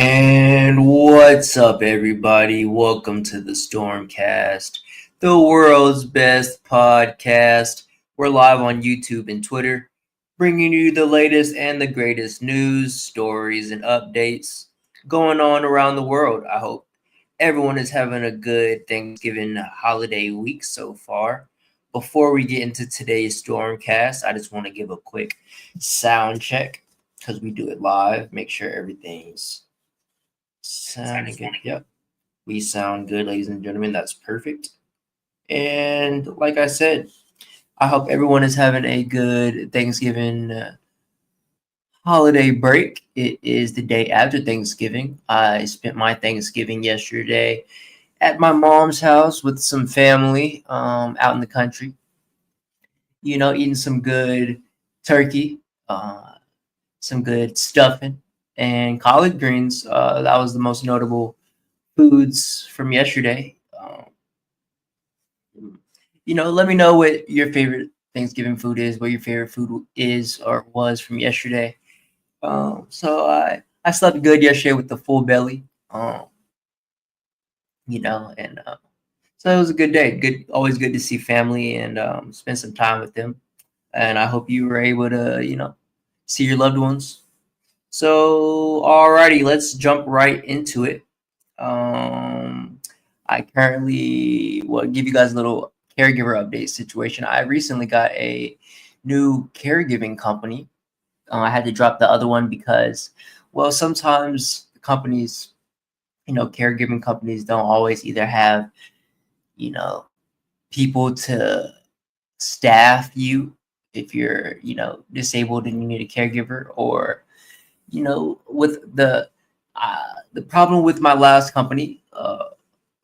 And what's up, everybody? Welcome to the StormCast, the world's best podcast. We're live on YouTube and Twitter, bringing you the latest and the greatest news, stories, and updates going on around the world. I hope everyone is having a good Thanksgiving holiday week so far. Before we get into today's Stormcast, I just want to give a quick sound check because we do it live. Make sure everything's sounding good. Yep. We sound good, ladies and gentlemen. That's perfect. And like I said, I hope everyone is having a good Thanksgiving holiday break. It is the day after Thanksgiving. I spent my Thanksgiving yesterday at my mom's house with some family out in the country. You know, eating some good turkey, some good stuffing, and collard greens. That was the most notable foods from yesterday. Let me know what your favorite Thanksgiving food is, what your favorite food is or was from yesterday. So I slept good yesterday with the full belly. And so it was a good day. Good, always good to see family and spend some time with them. And I hope you were able to, see your loved ones. So, alrighty, let's jump right into it. I currently will give you guys a little caregiver update situation. I recently got a new caregiving company. I had to drop the other one because, well, sometimes companies, caregiving companies don't always either have, people to staff you if you're, disabled and you need a caregiver, or, with the problem with my last company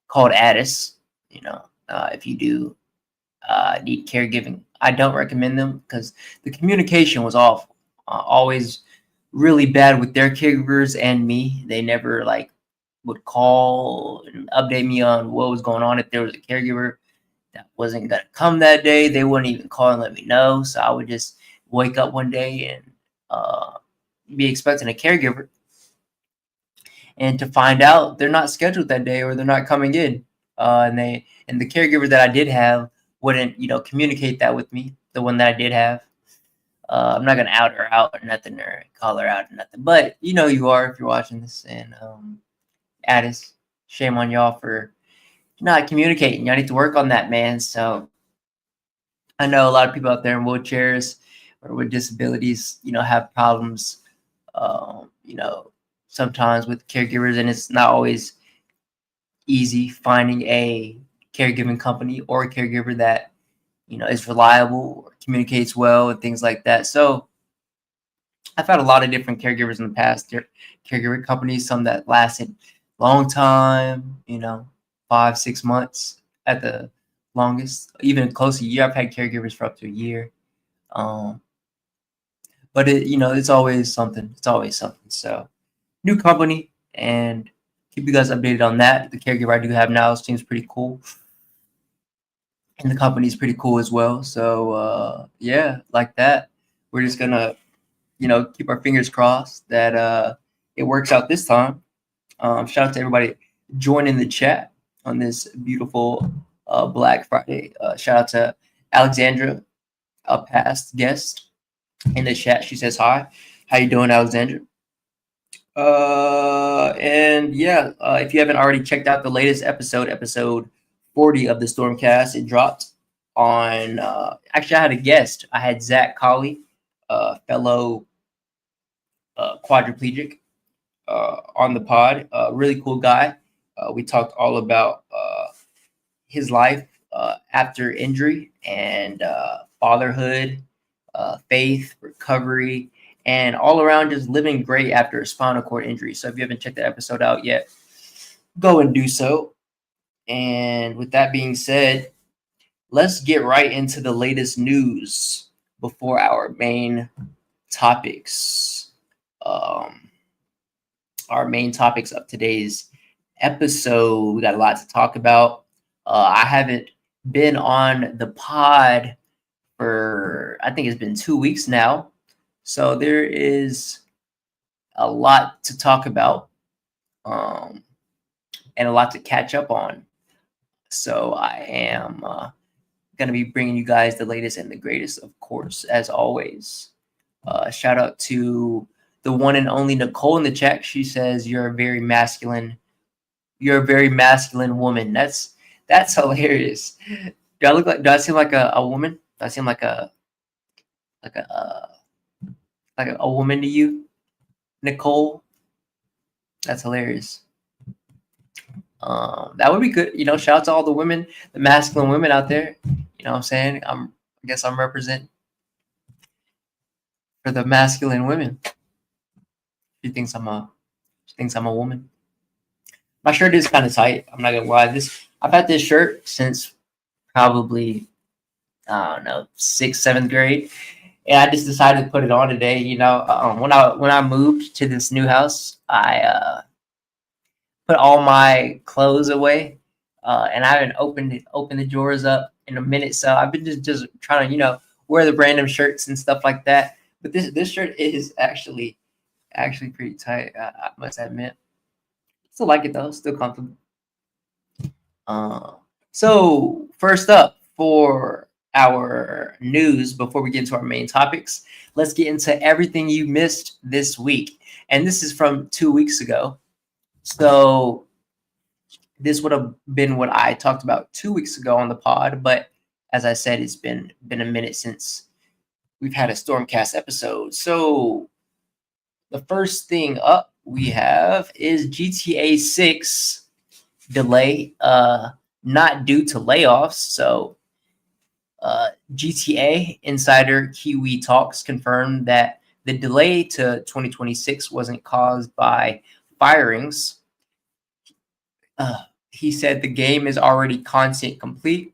called Addis, if you do need caregiving, I don't recommend them because the communication was awful. Always really bad with their caregivers and me. They never would call and update me on what was going on. If there was a caregiver that wasn't gonna come that day, they wouldn't even call and let me know. So I would just wake up one day and be expecting a caregiver, and to find out they're not scheduled that day or they're not coming in, and the caregiver that I did have wouldn't communicate that with me. The one that I did have, I'm not gonna out her out or nothing or call her out or nothing, but you are if you're watching this. And Addis, shame on y'all for not communicating. Y'all need to work on that, man. So I know a lot of people out there in wheelchairs or with disabilities, have problems, sometimes with caregivers, and it's not always easy finding a caregiving company or a caregiver that, is reliable or communicates well and things like that. So I've had a lot of different caregivers in the past, caregiver companies, some that lasted long time, 5-6 months at the longest, even close to a year. I've had caregivers for up to a year. But it's always something. It's always something. So new company, and keep you guys updated on that. The caregiver I do have now seems pretty cool, and the company's pretty cool as well. So yeah, like that. We're just gonna keep our fingers crossed that it works out this time. Shout out to everybody joining the chat on this beautiful Black Friday. Shout out to Alexandra, a past guest in the chat. She says hi. How you doing, Alexandra? And yeah, if you haven't already checked out the latest episode 40 of the Stormcast, it dropped on. Actually, I had a guest. I had Zach Colley, fellow quadriplegic, on the pod. Really cool guy. We talked all about his life after injury and fatherhood, faith, recovery, and all around just living great after a spinal cord injury. So if you haven't checked that episode out yet, go and do so. And with that being said, let's get right into the latest news before our main topics. Our main topics of today's episode. We got a lot to talk about. I haven't been on the pod for, I think it's been 2 weeks now. So there is a lot to talk about. um, and a lot to catch up on. So I am going to be bringing you guys the latest and the greatest, of course, as always. Shout out to the one and only Nicole in the chat. She says you're a very masculine woman. That's hilarious. Do I seem like a woman? Do I seem like like a uh, a woman to you, Nicole? That's hilarious. That would be good. Shout out to all the women, the masculine women out there. You know what I'm saying? I guess I'm representing for the masculine women. She thinks I'm a woman. My shirt is kind of tight. I'm not gonna lie. I've had this shirt since probably, I don't know, 6th, 7th grade, and I just decided to put it on today. When I moved to this new house, I put all my clothes away, and I haven't opened the drawers up in a minute. So I've been just trying to wear the random shirts and stuff like that. But this shirt is actually pretty tight. I must admit. Still like it though. Still comfortable. So first up for our news, before we get into our main topics, let's get into everything you missed this week. And this is from 2 weeks ago. So this would have been what I talked about 2 weeks ago on the pod. But as I said, it's been a minute since we've had a StormCast episode. So the first thing up we have is GTA 6 delay, not due to layoffs. So GTA insider Kiwi Talks confirmed that the delay to 2026 wasn't caused by firings. He said the game is already content complete,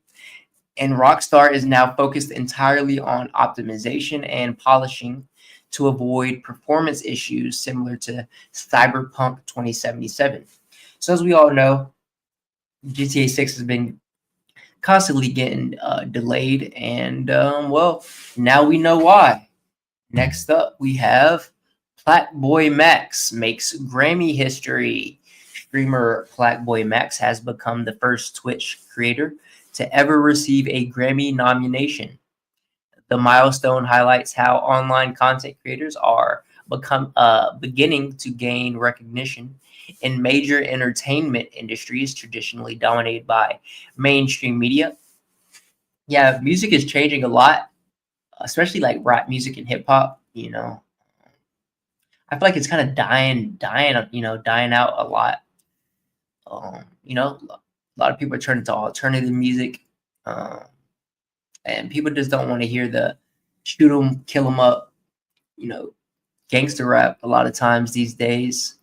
and Rockstar is now focused entirely on optimization and polishing to avoid performance issues similar to Cyberpunk 2077. So as we all know, GTA 6 has been constantly getting delayed, and well, now we know why. Next up, we have Platboy Max makes Grammy history. Streamer Platboy Max has become the first Twitch creator to ever receive a Grammy nomination. The milestone highlights how online content creators are beginning to gain recognition in major entertainment industries traditionally dominated by mainstream media. Yeah, music is changing a lot, especially like rap music and hip hop. I feel like it's kind of dying out a lot. A lot of people are turning to alternative music, and people just don't want to hear the shoot 'em, kill 'em up, gangster rap a lot of times these days.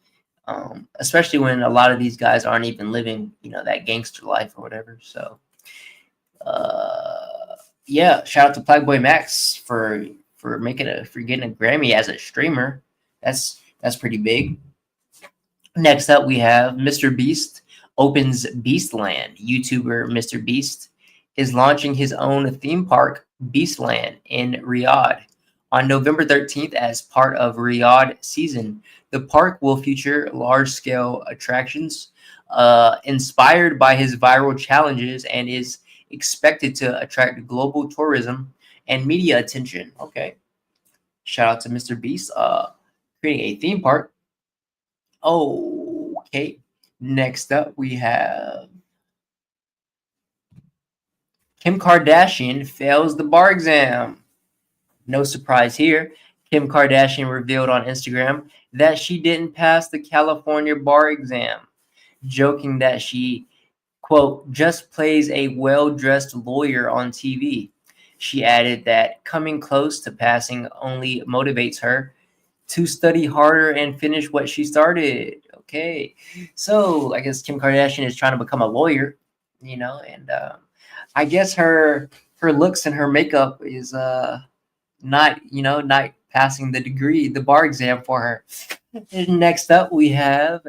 Especially when a lot of these guys aren't even living, that gangster life or whatever. So, yeah, shout out to Platboy Max for getting a Grammy as a streamer. That's pretty big. Next up, we have Mr. Beast opens Beastland. YouTuber Mr. Beast is launching his own theme park, Beastland, in Riyadh on November 13th as part of Riyadh season. The park will feature large-scale attractions inspired by his viral challenges and is expected to attract global tourism and media attention. Okay. Shout out to Mr. Beast creating a theme park. Okay. Next up, we have Kim Kardashian fails the bar exam. No surprise here. Kim Kardashian revealed on Instagram that she didn't pass the California bar exam, joking that she, quote, just plays a well-dressed lawyer on TV. She added that coming close to passing only motivates her to study harder and finish what she started. Okay. So I guess Kim Kardashian is trying to become a lawyer, and I guess her looks and her makeup is not passing the bar exam for her. Next up, we have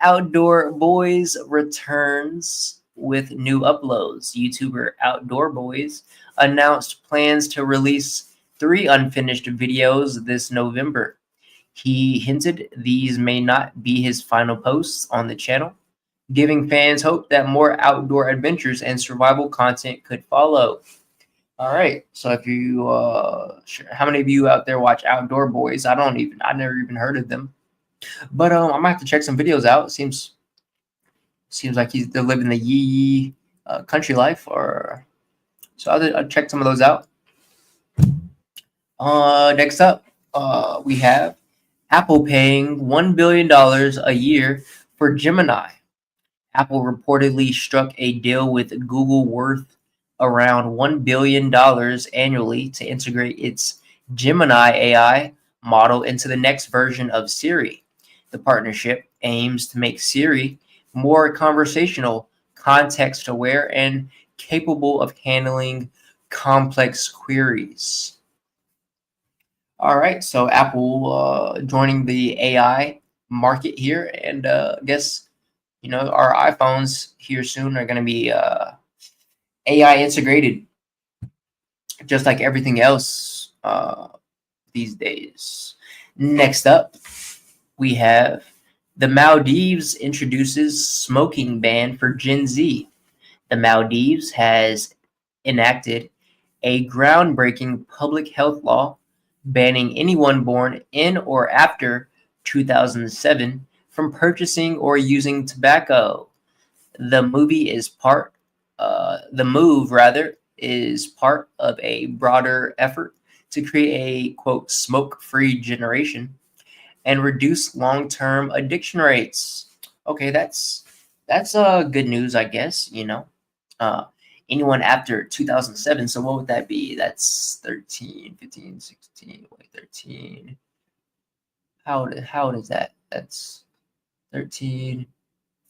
Outdoor Boys returns with new uploads. YouTuber Outdoor Boys announced plans to release 3 unfinished videos this November. He hinted these may not be his final posts on the channel, giving fans hope that more outdoor adventures and survival content could follow. All right. So if you, how many of you out there watch Outdoor Boys? I never even heard of them. But I might have to check some videos out. Seems like they're living the yee country life, or so I'll check some of those out. Next up, we have Apple paying $1 billion a year for Gemini. Apple reportedly struck a deal with Google worth around $1 billion annually to integrate its Gemini AI model into the next version of Siri. The partnership aims to make Siri more conversational, context aware, and capable of handling complex queries. All right, so Apple joining the AI market here, and I guess our iPhones here soon are going to be AI integrated, just like everything else these days. Next up, we have the Maldives introduces smoking ban for Gen Z. The Maldives has enacted a groundbreaking public health law banning anyone born in or after 2007 from purchasing or using tobacco. The move is part of a broader effort to create a quote smoke-free generation and reduce long-term addiction rates. Okay, that's good news, I guess. Anyone after 2007. So what would that be? That's 13, 15, 16, 13. How old is that? That's 13,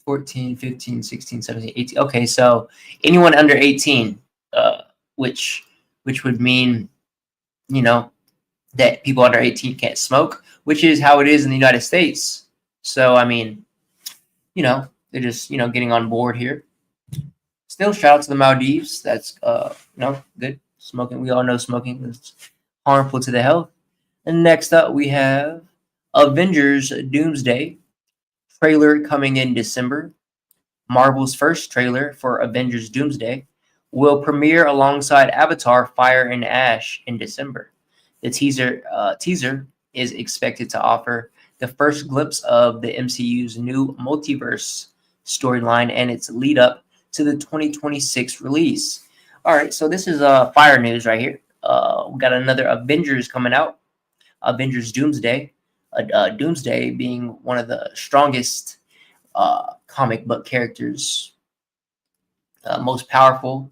14, 15, 16, 17, 18. Okay, so anyone under 18, which would mean, that people under 18 can't smoke, which is how it is in the United States. So, I mean, they're just, getting on board here. Still, shout out to the Maldives. That's, good. Smoking, we all know smoking is harmful to the health. And next up, we have Avengers Doomsday trailer coming in December. Marvel's first trailer for Avengers Doomsday will premiere alongside Avatar Fire and Ash in December. The teaser is expected to offer the first glimpse of the MCU's new multiverse storyline and its lead up to the 2026 release. All right, so this is fire news right here. We got another Avengers coming out, Avengers Doomsday. Doomsday being one of the strongest comic book characters, most powerful.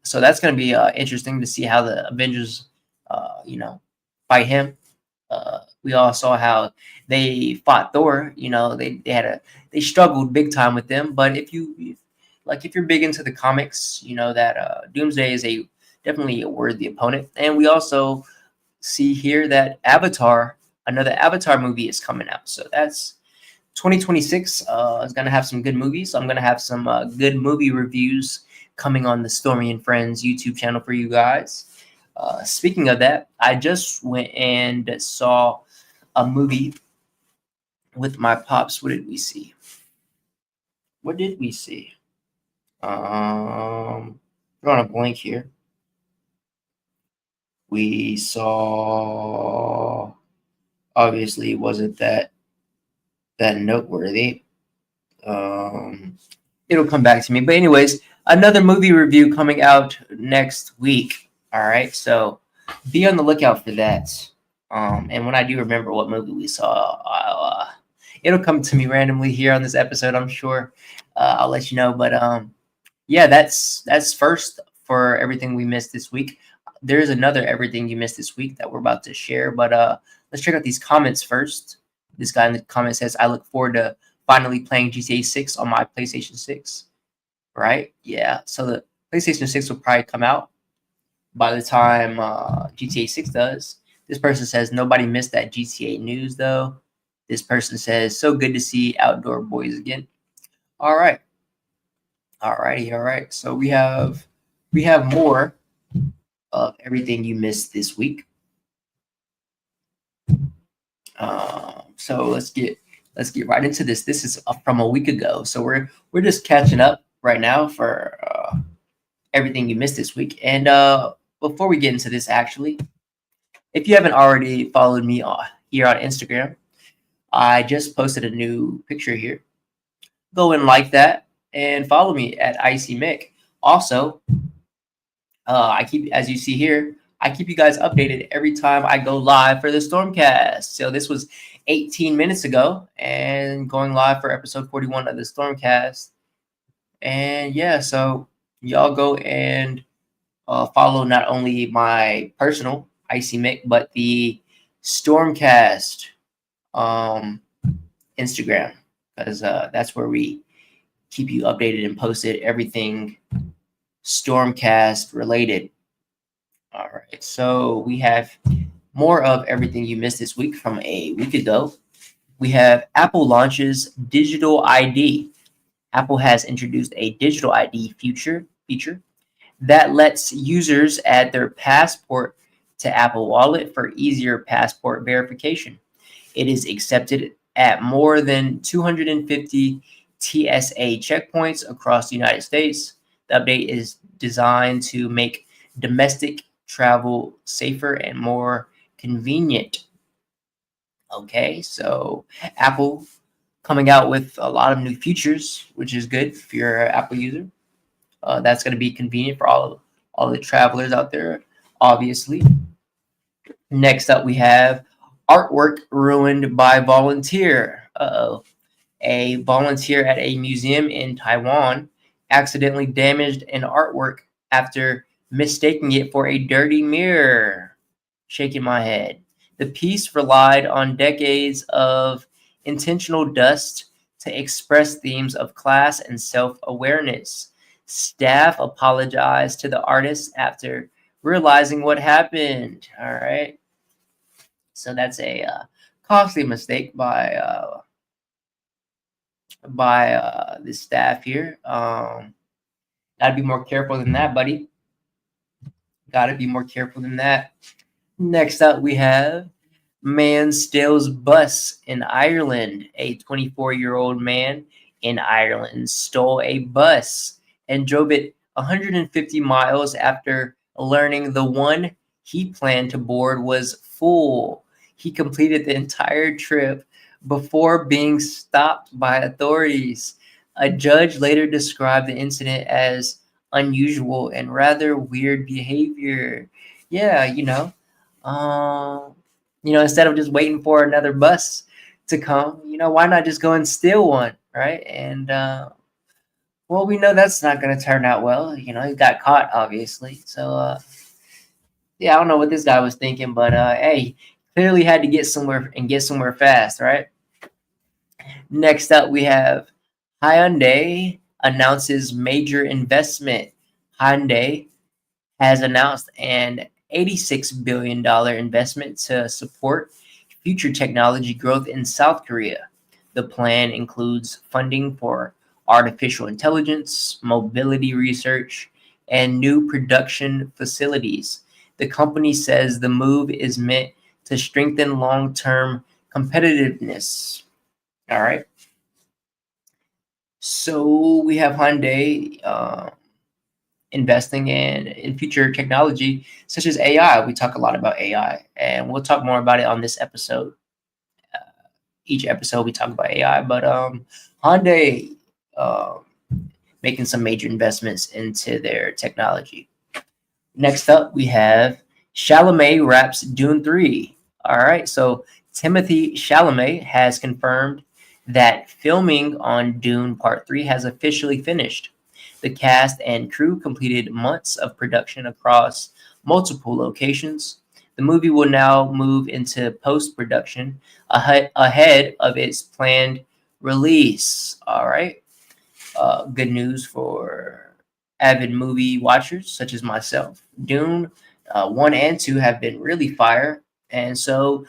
So that's going to be interesting to see how the Avengers, fight him. We all saw how they fought Thor. They struggled big time with them. But if you're big into the comics, you know that Doomsday is definitely a worthy opponent. And we also see here that another Avatar movie is coming out. So that's 2026 is going to have some good movies. I'm going to have some good movie reviews coming on the Stormy and Friends YouTube channel for you guys. Speaking of that, I just went and saw a movie with my pops. What did we see? Drawing a blank here. We saw, obviously, wasn't that noteworthy. It'll come back to me. But anyways, another movie review coming out next week. All right, so be on the lookout for that. And when I do remember what movie we saw, it'll come to me randomly here on this episode. I'm sure I'll let you know. But yeah, that's first for everything we missed this week. There's another everything you missed this week that we're about to share. But let's check out these comments first. This guy in the comment says, "I look forward to finally playing GTA 6 on my PlayStation 6." Right? Yeah. So the PlayStation 6 will probably come out by the time GTA 6 does. This person says, "Nobody missed that GTA news, though." This person says, "So good to see Outdoor Boys again." All right. All right. So we have more of everything you missed this week. So let's get right into this. This is from a week ago, so we're just catching up right now for everything you missed this week. And before we get into this, actually, if you haven't already followed me here on Instagram, I just posted a new picture here. Go and like that and follow me at Icy Mick. Also, I keep, as you see here, I keep you guys updated every time I go live for the StormCast. So this was 18 minutes ago, and going live for episode 41 of the StormCast. And yeah, so y'all go and follow not only my personal Icy Mick, but the StormCast um, Instagram, because that's where we keep you updated and posted everything StormCast related. All right, so we have more of everything you missed this week from a week ago. We have Apple launches digital ID. Apple has introduced a digital ID feature that lets users add their passport to Apple Wallet for easier passport verification. It is accepted at more than 250 TSA checkpoints across the United States. The update is designed to make domestic travel safer and more convenient. Okay, so Apple coming out with a lot of new features, which is good if you're an Apple user. That's going to be convenient for all the travelers out there, obviously. Next up, we have artwork ruined by volunteer. Uh-oh. A volunteer at a museum in Taiwan accidentally damaged an artwork after mistaking it for a dirty mirror. Shaking my head. The piece relied on decades of intentional dust to express themes of class and self awareness. Staff apologized to the artist after realizing what happened. All right. So that's a costly mistake by the staff here. Gotta be more careful than that, buddy. Gotta be more careful than that. Next up, we have man steals bus in Ireland. A 24-year-old man in Ireland stole a bus and drove it 150 miles after learning the one he planned to board was full. He completed the entire trip before being stopped by authorities. A judge later described the incident as unusual and rather weird behavior. Yeah, um, instead of just waiting for another bus to come, why not just go and steal one, right? And well, we know that's not going to turn out well. He got caught, obviously. So yeah, I don't know what this guy was thinking, but hey, clearly had to get somewhere and get somewhere fast, right? Next up, we have Hyundai announces major investment. Hyundai has announced an $86 billion investment to support future technology growth in South Korea. The plan includes funding for artificial intelligence, mobility research, and new production facilities. The company says the move is meant to strengthen long term competitiveness. All right. So we have Hyundai investing in future technology such as AI. We talk a lot about AI, and we'll talk more about it on this episode. Each episode we talk about AI, but Hyundai making some major investments into their technology. Next up, we have Chalamet wraps Dune 3. All right, so Timothy Chalamet has confirmed that filming on Dune Part 3 has officially finished. The cast and crew completed months of production across multiple locations. The movie will now move into post-production ahead of its planned release. All right. Good news for avid movie watchers such as myself. Dune 1 and 2 have been really fire. And so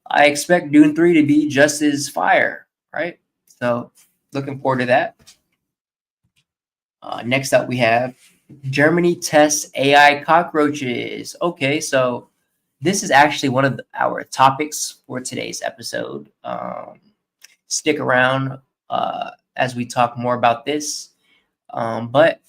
I expect Dune 3 to be just as fire, right? So looking forward to that. Next up, we have Germany tests AI cockroaches. Okay, so this is actually one of our topics for today's episode. Stick around as we talk more about this. But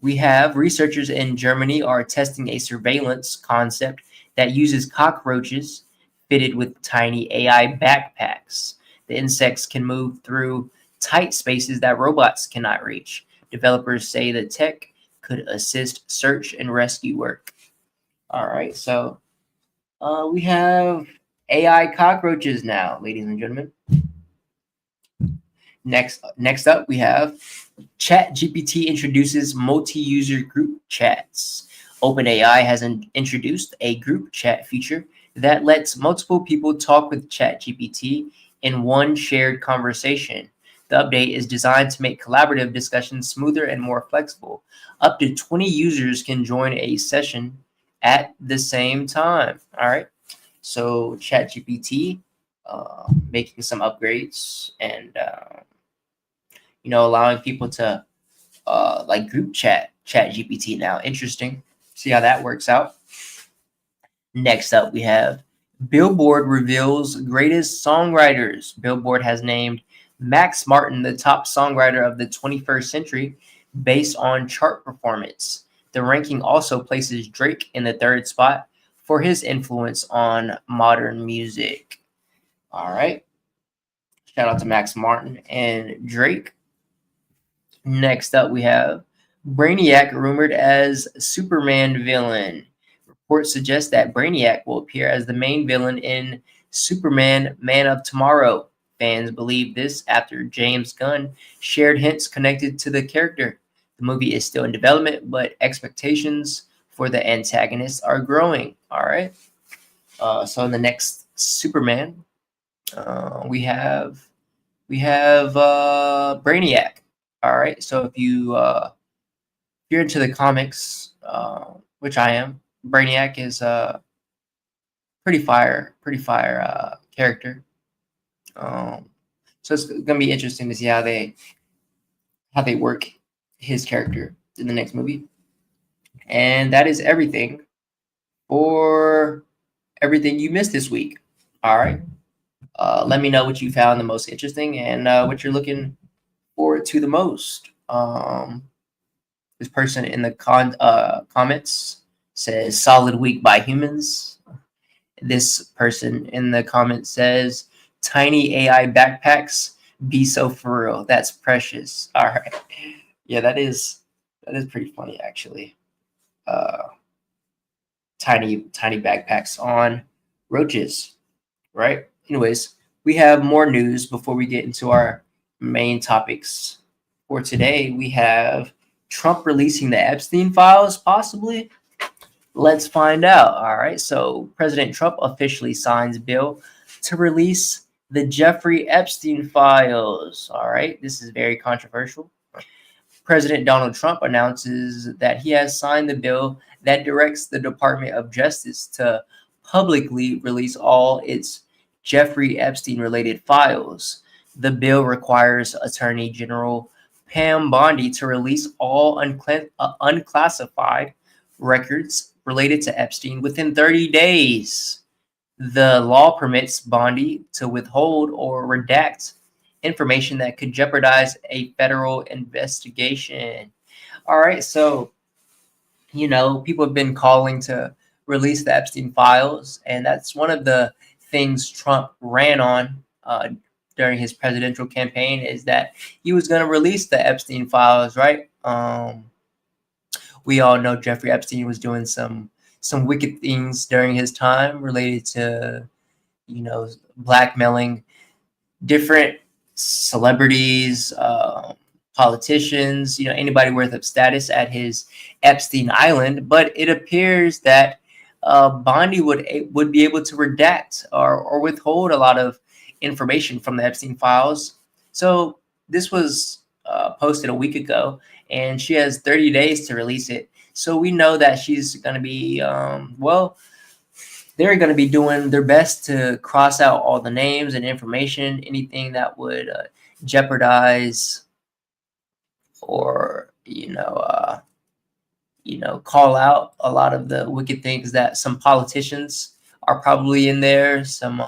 we have researchers in Germany are testing a surveillance concept that uses cockroaches fitted with tiny AI backpacks. The insects can move through tight spaces that robots cannot reach. Developers say the tech could assist search and rescue work. All right, so we have AI cockroaches now, ladies and gentlemen. Next up, we have ChatGPT introduces multi-user group chats. OpenAI has introduced a group chat feature that lets multiple people talk with ChatGPT in one shared conversation. The update is designed to make collaborative discussions smoother and more flexible. Up to 20 users can join a session at the same time. All right. So ChatGPT making some upgrades and allowing people to like group chat GPT now. Interesting. See how that works out. Next up, we have Billboard reveals greatest songwriters. Billboard has named Max Martin the top songwriter of the 21st century based on chart performance. The ranking also places Drake in the third spot for his influence on modern music. All right. Shout out to Max Martin and Drake. Next up, we have Brainiac rumored as Superman villain. Reports suggest that Brainiac will appear as the main villain in Superman Man of Tomorrow. Fans believe this after James Gunn shared hints connected to the character. The movie is still in development, but expectations for the antagonist are growing. All right. So in the next Superman, we have Brainiac. All right. So if you're into the comics, which I am, Brainiac is a pretty fire character. So it's gonna be interesting to see how they work his character in the next movie. And that is everything for everything you missed this week. All right. Let me know what you found the most interesting and what you're looking forward to the most. This person in the comments says solid week by humans. This person in the comments says tiny AI backpacks be so for real. That's precious. All right. Yeah, that is pretty funny actually. Tiny backpacks on roaches, right? Anyways, we have more news before we get into our main topics for today. We have Trump releasing the Epstein files, possibly. Let's find out. All right. So President Trump officially signs bill to release the Jeffrey Epstein files. All right. This is very controversial. President Donald Trump announces that he has signed the bill that directs the Department of Justice to publicly release all its Jeffrey Epstein related files. The bill requires Attorney General Pam Bondi to release all unclassified records related to Epstein within 30 days. The law permits Bondi to withhold or redact information that could jeopardize a federal investigation. All right, so people have been calling to release the Epstein files, and that's one of the things Trump ran on during his presidential campaign, is that he was going to release the Epstein files, right? We all know Jeffrey Epstein was doing some wicked things during his time related to, blackmailing different celebrities, politicians, anybody worth of status at his Epstein Island. But it appears that Bondi would be able to redact or withhold a lot of information from the Epstein files. So this was posted a week ago, and she has 30 days to release it. So we know that she's going to be, they're going to be doing their best to cross out all the names and information, anything that would jeopardize or, call out a lot of the wicked things that some politicians are probably in there. Some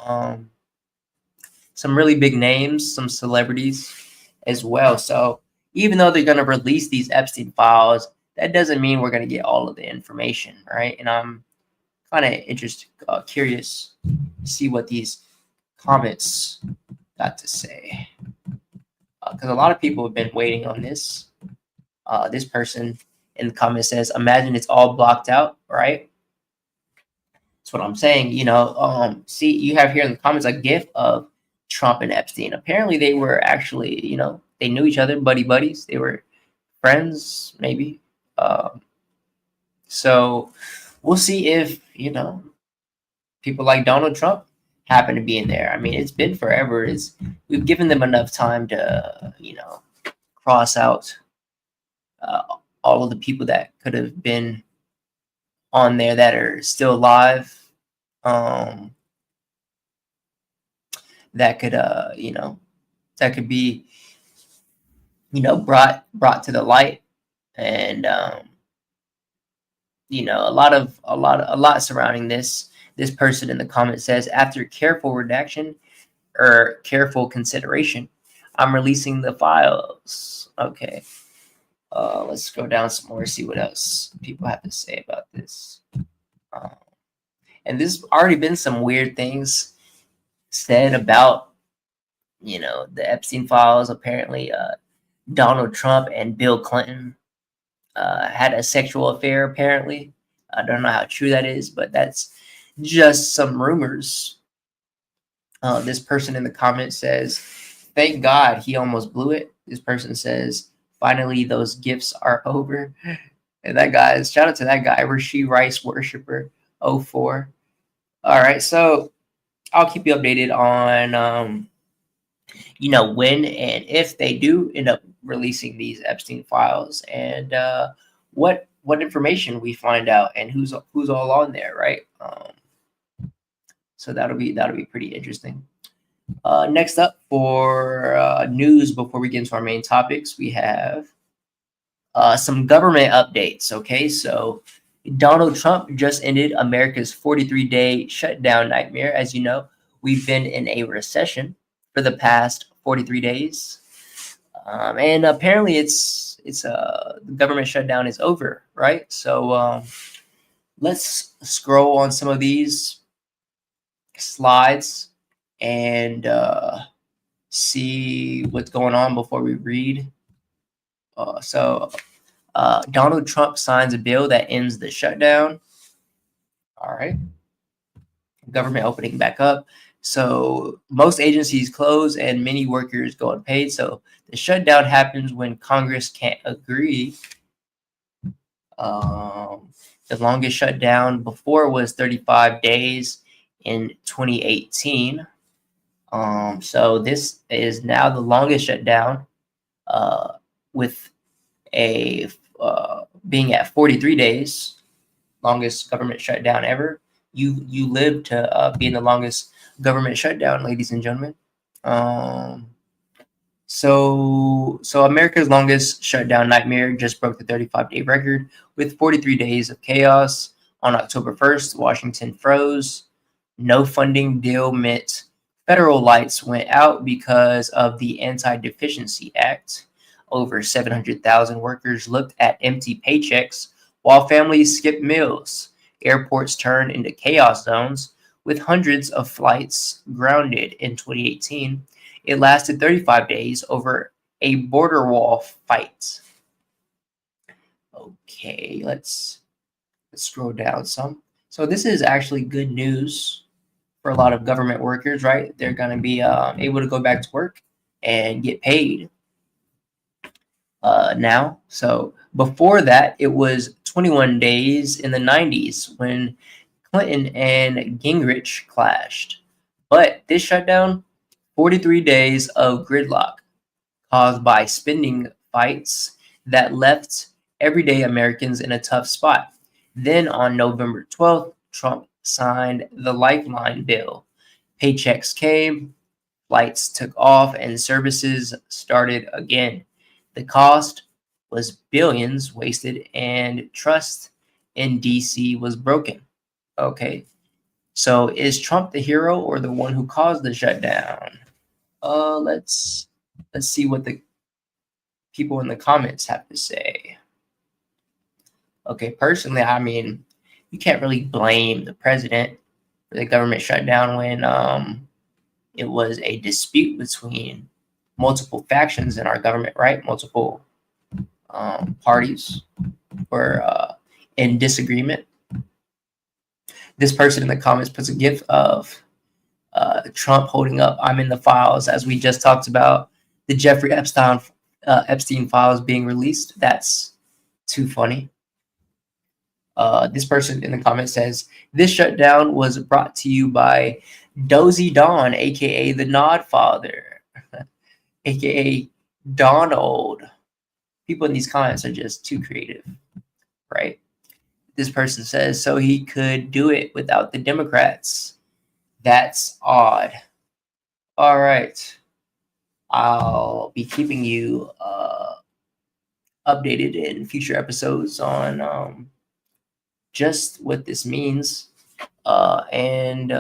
really big names, some celebrities as well. So even though they're going to release these Epstein files, that doesn't mean we're going to get all of the information, right? And I'm kind of interested, curious to see what these comments got to say, because a lot of people have been waiting on this. This person in the comments says, "Imagine it's all blocked out," right? That's what I'm saying. See, you have here in the comments a GIF of Trump and Epstein. Apparently, they were actually, they knew each other, buddies. They were friends, maybe. So we'll see if people like Donald Trump happen to be in there. I mean, it's been forever. We've given them enough time to cross out all of the people that could have been on there that are still alive. That could that could be brought to the light, and a lot surrounding this. This person in the comment says, after careful redaction or careful consideration, I'm releasing the files. Okay. Let's go down some more, see what else people have to say about this. And there's already been some weird things said about, the Epstein files. Apparently, Donald Trump and Bill Clinton had a sexual affair, apparently. I don't know how true that is, but that's just some rumors. This person in the comments says, thank God he almost blew it. This person says, finally, those gifts are over. And that guy, shout out to that guy, Rasheed Rice Worshipper 04. All right, so I'll keep you updated on, when and if they do end up releasing these Epstein files, and what information we find out, and who's all on there, right? So that'll be pretty interesting. Next up for news before we get into our main topics, we have some government updates. Okay, so Donald Trump just ended America's 43-day shutdown nightmare. As you know, we've been in a recession for the past 43 days, and apparently the government shutdown is over, right? So let's scroll on some of these slides and see what's going on before we read. Donald Trump signs a bill that ends the shutdown. All right. Government opening back up. So most agencies close and many workers go unpaid. So the shutdown happens when Congress can't agree. The longest shutdown before was 35 days in 2018. So this is now the longest shutdown, with a being at 43 days, longest government shutdown ever. You live to be in the longest government shutdown, ladies and gentlemen. So America's longest shutdown nightmare just broke the 35-day record with 43 days of chaos. On October 1st, Washington froze. No funding deal meant federal lights went out because of the Anti-Deficiency Act. Over 700,000 workers looked at empty paychecks while families skipped meals. Airports turned into chaos zones with hundreds of flights grounded in 2018. It lasted 35 days over a border wall fight. Okay, let's scroll down some. So this is actually good news for a lot of government workers, right? They're going to be able to go back to work and get paid now. So before that, it was 21 days in the 90s when Clinton and Gingrich clashed. But this shutdown, 43 days of gridlock caused by spending fights that left everyday Americans in a tough spot. Then on November 12th, Trump signed the Lifeline bill. Paychecks came, flights took off, and services started again. The cost was billions wasted, and trust in DC was broken. Okay, So is Trump the hero or the one who caused the shutdown? Let's see what the people in the comments have to say. Okay, personally, I mean, you can't really blame the president for the government shutdown when it was a dispute between multiple factions in our government, right? Multiple parties were in disagreement. This person in the comments puts a gif of Trump holding up "I'm in the files," as we just talked about the Jeffrey Epstein files being released. That's too funny. This person in the comments says, "This shutdown was brought to you by Dozy Don, aka the Nod Father, aka Donald." People in these comments are just too creative, right? This person says, "So he could do it without the Democrats. That's odd." All right. I'll be keeping you updated in future episodes on just what this means and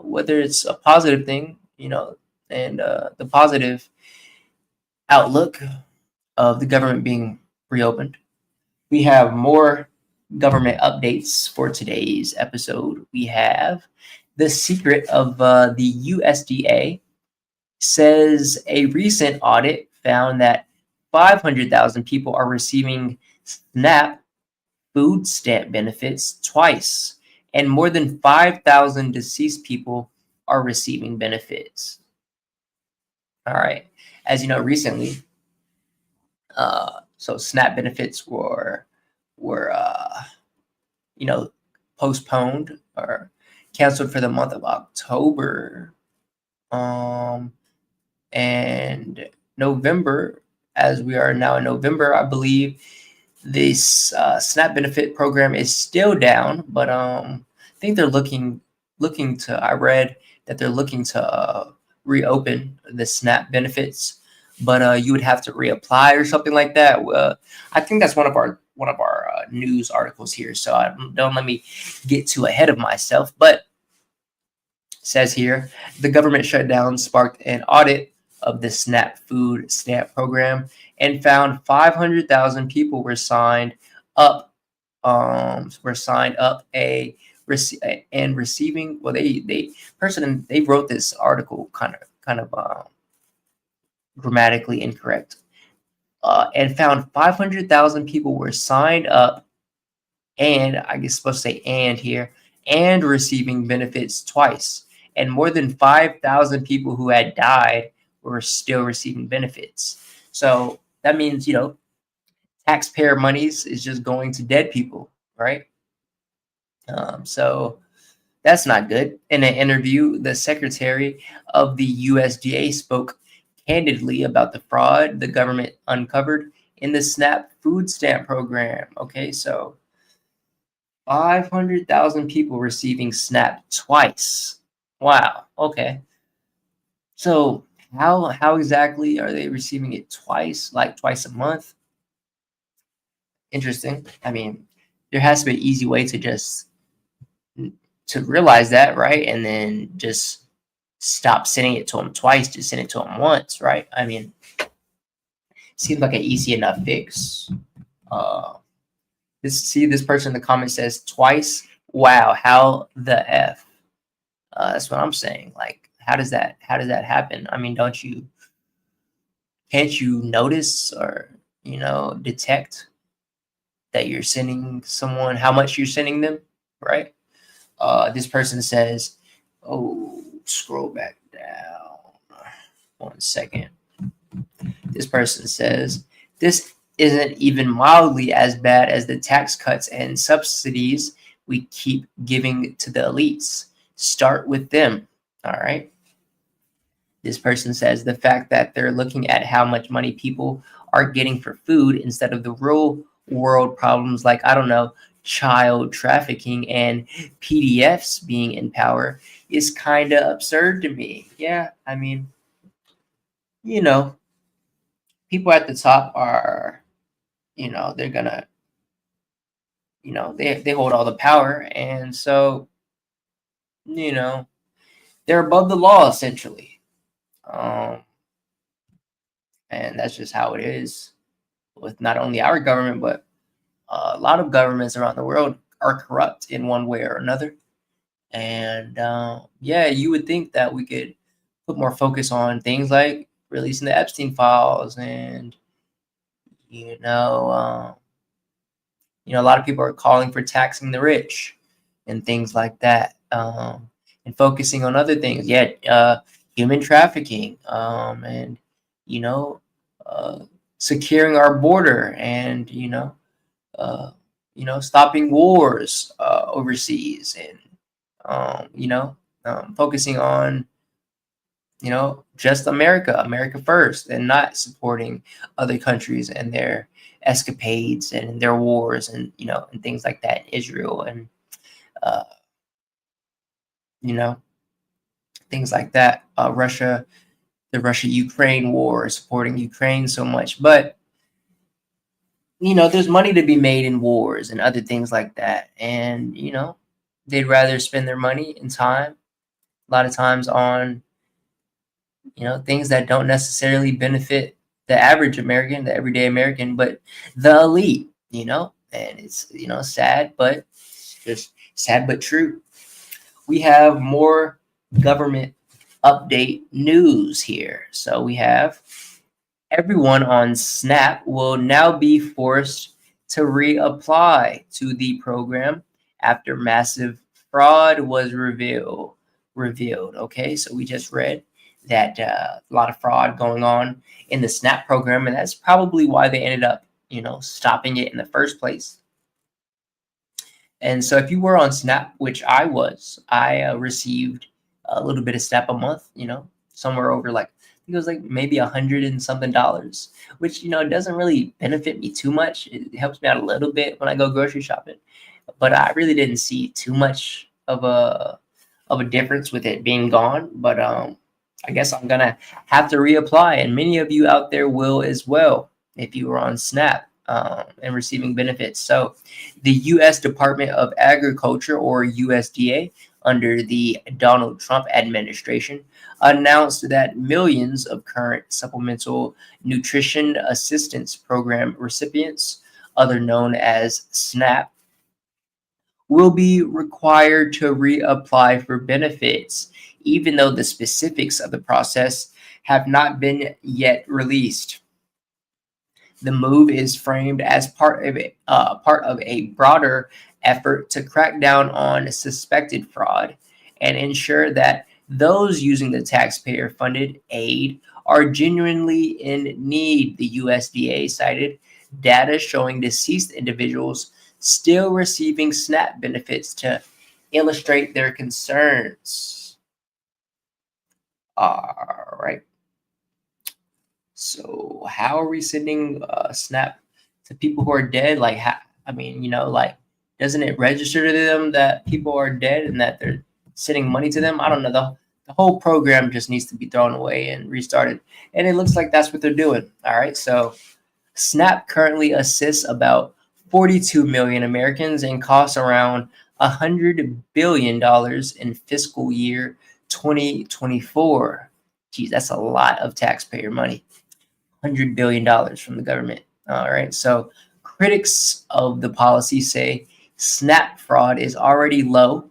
whether it's a positive thing, and the positive outlook of the government being reopened. We have more government updates for today's episode. We have the secret of the USDA says a recent audit found that 500,000 people are receiving SNAP food stamp benefits twice, and more than 5,000 deceased people are receiving benefits. All right. As you know, recently, so SNAP benefits were postponed or canceled for the month of October, and November. As we are now in November, I believe this SNAP benefit program is still down, but I think they're looking to. I read that they're looking to reopen the SNAP benefits, but you would have to reapply or something like that. I think that's one of our news articles here, so don't let me get too ahead of myself. But it says here the government shutdown sparked an audit of the SNAP food stamp program and found 500,000 people were signed up. And receiving. Well, they wrote this article kind of grammatically incorrect, and found 500,000 people were signed up, and I guess supposed to say "and" here, and receiving benefits twice, and more than 5,000 people who had died were still receiving benefits. So that means, taxpayer monies is just going to dead people, right? So that's not good. In an interview, the secretary of the USDA spoke candidly about the fraud the government uncovered in the SNAP food stamp program. Okay, so 500,000 people receiving SNAP twice. Wow. Okay. So how exactly are they receiving it twice, like twice a month? Interesting. I mean, there has to be an easy way to realize that, right? And then just stop sending it to them twice, just send it to them once, right? I mean, seems like an easy enough fix. This person in the comments says twice. Wow, how the F? That's what I'm saying. Like, how does that happen? I mean, can't you notice or detect that you're sending someone how much you're sending them, right? This person says, oh, scroll back down 1 second. This person says, this isn't even mildly as bad as the tax cuts and subsidies we keep giving to the elites. Start with them. All right. This person says the fact that they're looking at how much money people are getting for food instead of the real world problems like, I don't know, child trafficking and PDFs being in power is kind of absurd to me. Yeah, I mean, people at the top are, they're gonna, they hold all the power, and so you know, they're above the law essentially. Um, and that's just how it is with not only our government, but a lot of governments around the world are corrupt in one way or another. And yeah, you would think that we could put more focus on things like releasing the Epstein files, and you know, a lot of people are calling for taxing the rich and things like that, and focusing on other things. Yet, human trafficking, and you know, uh, securing our border, and uh, stopping wars overseas, and focusing on just America first, and not supporting other countries and their escapades and their wars, and and things like that, Israel, and uh, you know things like that, Russia, the Russia-Ukraine war, supporting Ukraine so much. But there's money to be made in wars and other things like that, and they'd rather spend their money and time a lot of times on things that don't necessarily benefit the average American, the everyday American, but the elite, and it's, sad, but just sad, but true. We have more government update news here. So we have everyone on SNAP will now be forced to reapply to the program after massive fraud was revealed. Okay, so we just read that a lot of fraud going on in the SNAP program, and that's probably why they ended up, stopping it in the first place. And so if you were on SNAP, which I received a little bit of SNAP a month, somewhere over like, I think it was like maybe $100 and something, which, doesn't really benefit me too much. It helps me out a little bit when I go grocery shopping, but I really didn't see too much of a difference with it being gone. But I guess I'm gonna have to reapply, and many of you out there will as well if you were on SNAP and receiving benefits. So, the U.S. Department of Agriculture, or USDA, under the Donald Trump administration, announced that millions of current Supplemental Nutrition Assistance Program recipients, other known as SNAP, will be required to reapply for benefits, even though the specifics of the process have not been yet released. The move is framed as part of a broader effort to crack down on suspected fraud and ensure that those using the taxpayer-funded aid are genuinely in need. The USDA cited data showing deceased individuals still receiving SNAP benefits to illustrate their concerns. All right. So how are we sending SNAP to people who are dead? Like, I mean, like, doesn't it register to them that people are dead and that they're sending money to them? I don't know. The whole program just needs to be thrown away and restarted. And it looks like that's what they're doing. All right. So SNAP currently assists about 42 million Americans and costs around $100 billion in fiscal year 2024. Geez, that's a lot of taxpayer money. $100 billion from the government. All right. So critics of the policy say SNAP fraud is already low,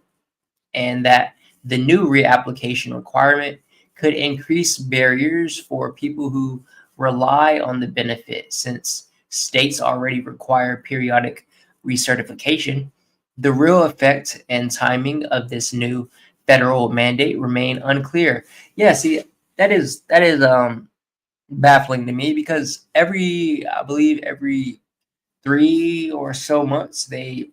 and that the new reapplication requirement could increase barriers for people who rely on the benefit, since states already require periodic recertification. The real effect and timing of this new federal mandate remain unclear. Yeah, see, that is baffling to me, because I believe every 3 or so months, the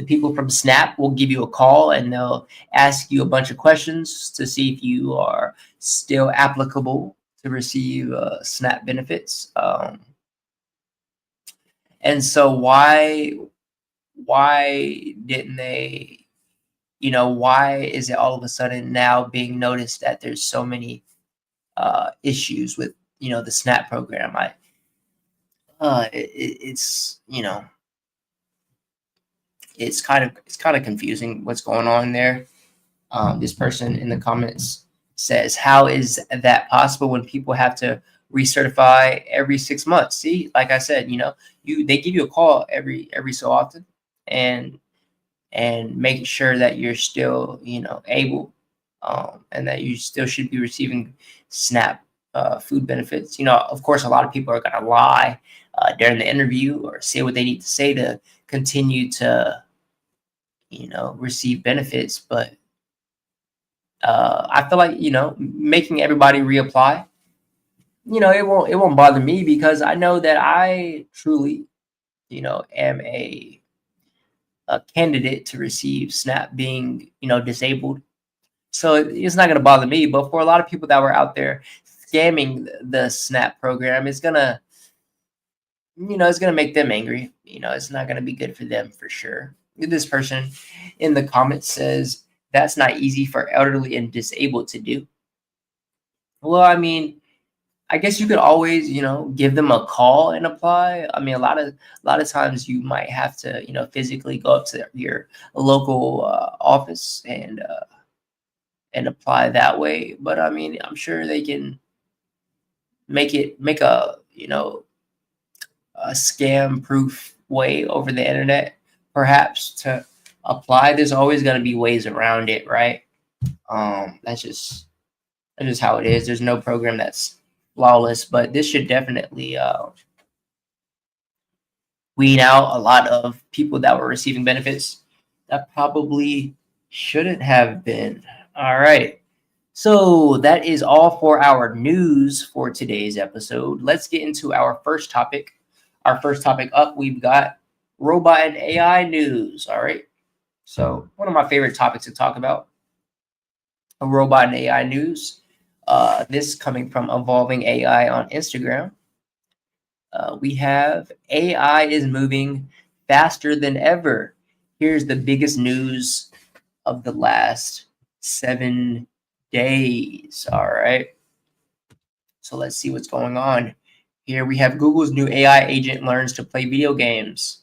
people from SNAP will give you a call and they'll ask you a bunch of questions to see if you are still applicable to receive SNAP benefits. And so why didn't they, why is it all of a sudden now being noticed that there's so many issues with the SNAP program? It's it's kind of confusing what's going on there. This person in the comments says, how is that possible when people have to recertify every 6 months? See, like I said, they give you a call every so often, and making sure that you're still, able, and that you still should be receiving SNAP food benefits. Of course, a lot of people are going to lie during the interview or say what they need to say to continue to, receive benefits. But I feel like, making everybody reapply, it won't bother me, because I know that I truly, am a candidate to receive SNAP, being, disabled. So it's not going to bother me. But for a lot of people that were out there scamming the SNAP program, it's gonna make them angry. It's not gonna be good for them for sure. This person in the comments says that's not easy for elderly and disabled to do. Well, I mean, I guess you could always, give them a call and apply. I mean, a lot of times you might have to, physically go up to your local office and apply that way. But I mean, I'm sure they can make a scam proof way over the internet, perhaps, to apply. There's always going to be ways around it, right? That's just how it is. There's no program that's flawless, but this should definitely weed out a lot of people that were receiving benefits that probably shouldn't have been. All right. So that is all for our news for today's episode. Let's get into our first topic. Our first topic up, we've got robot and AI news. All right. So one of my favorite topics to talk about, robot and AI news. This coming from Evolving AI on Instagram. We have AI is moving faster than ever. Here's the biggest news of the last 7 days. All right. So let's see what's going on. Here we have Google's new AI agent learns to play video games.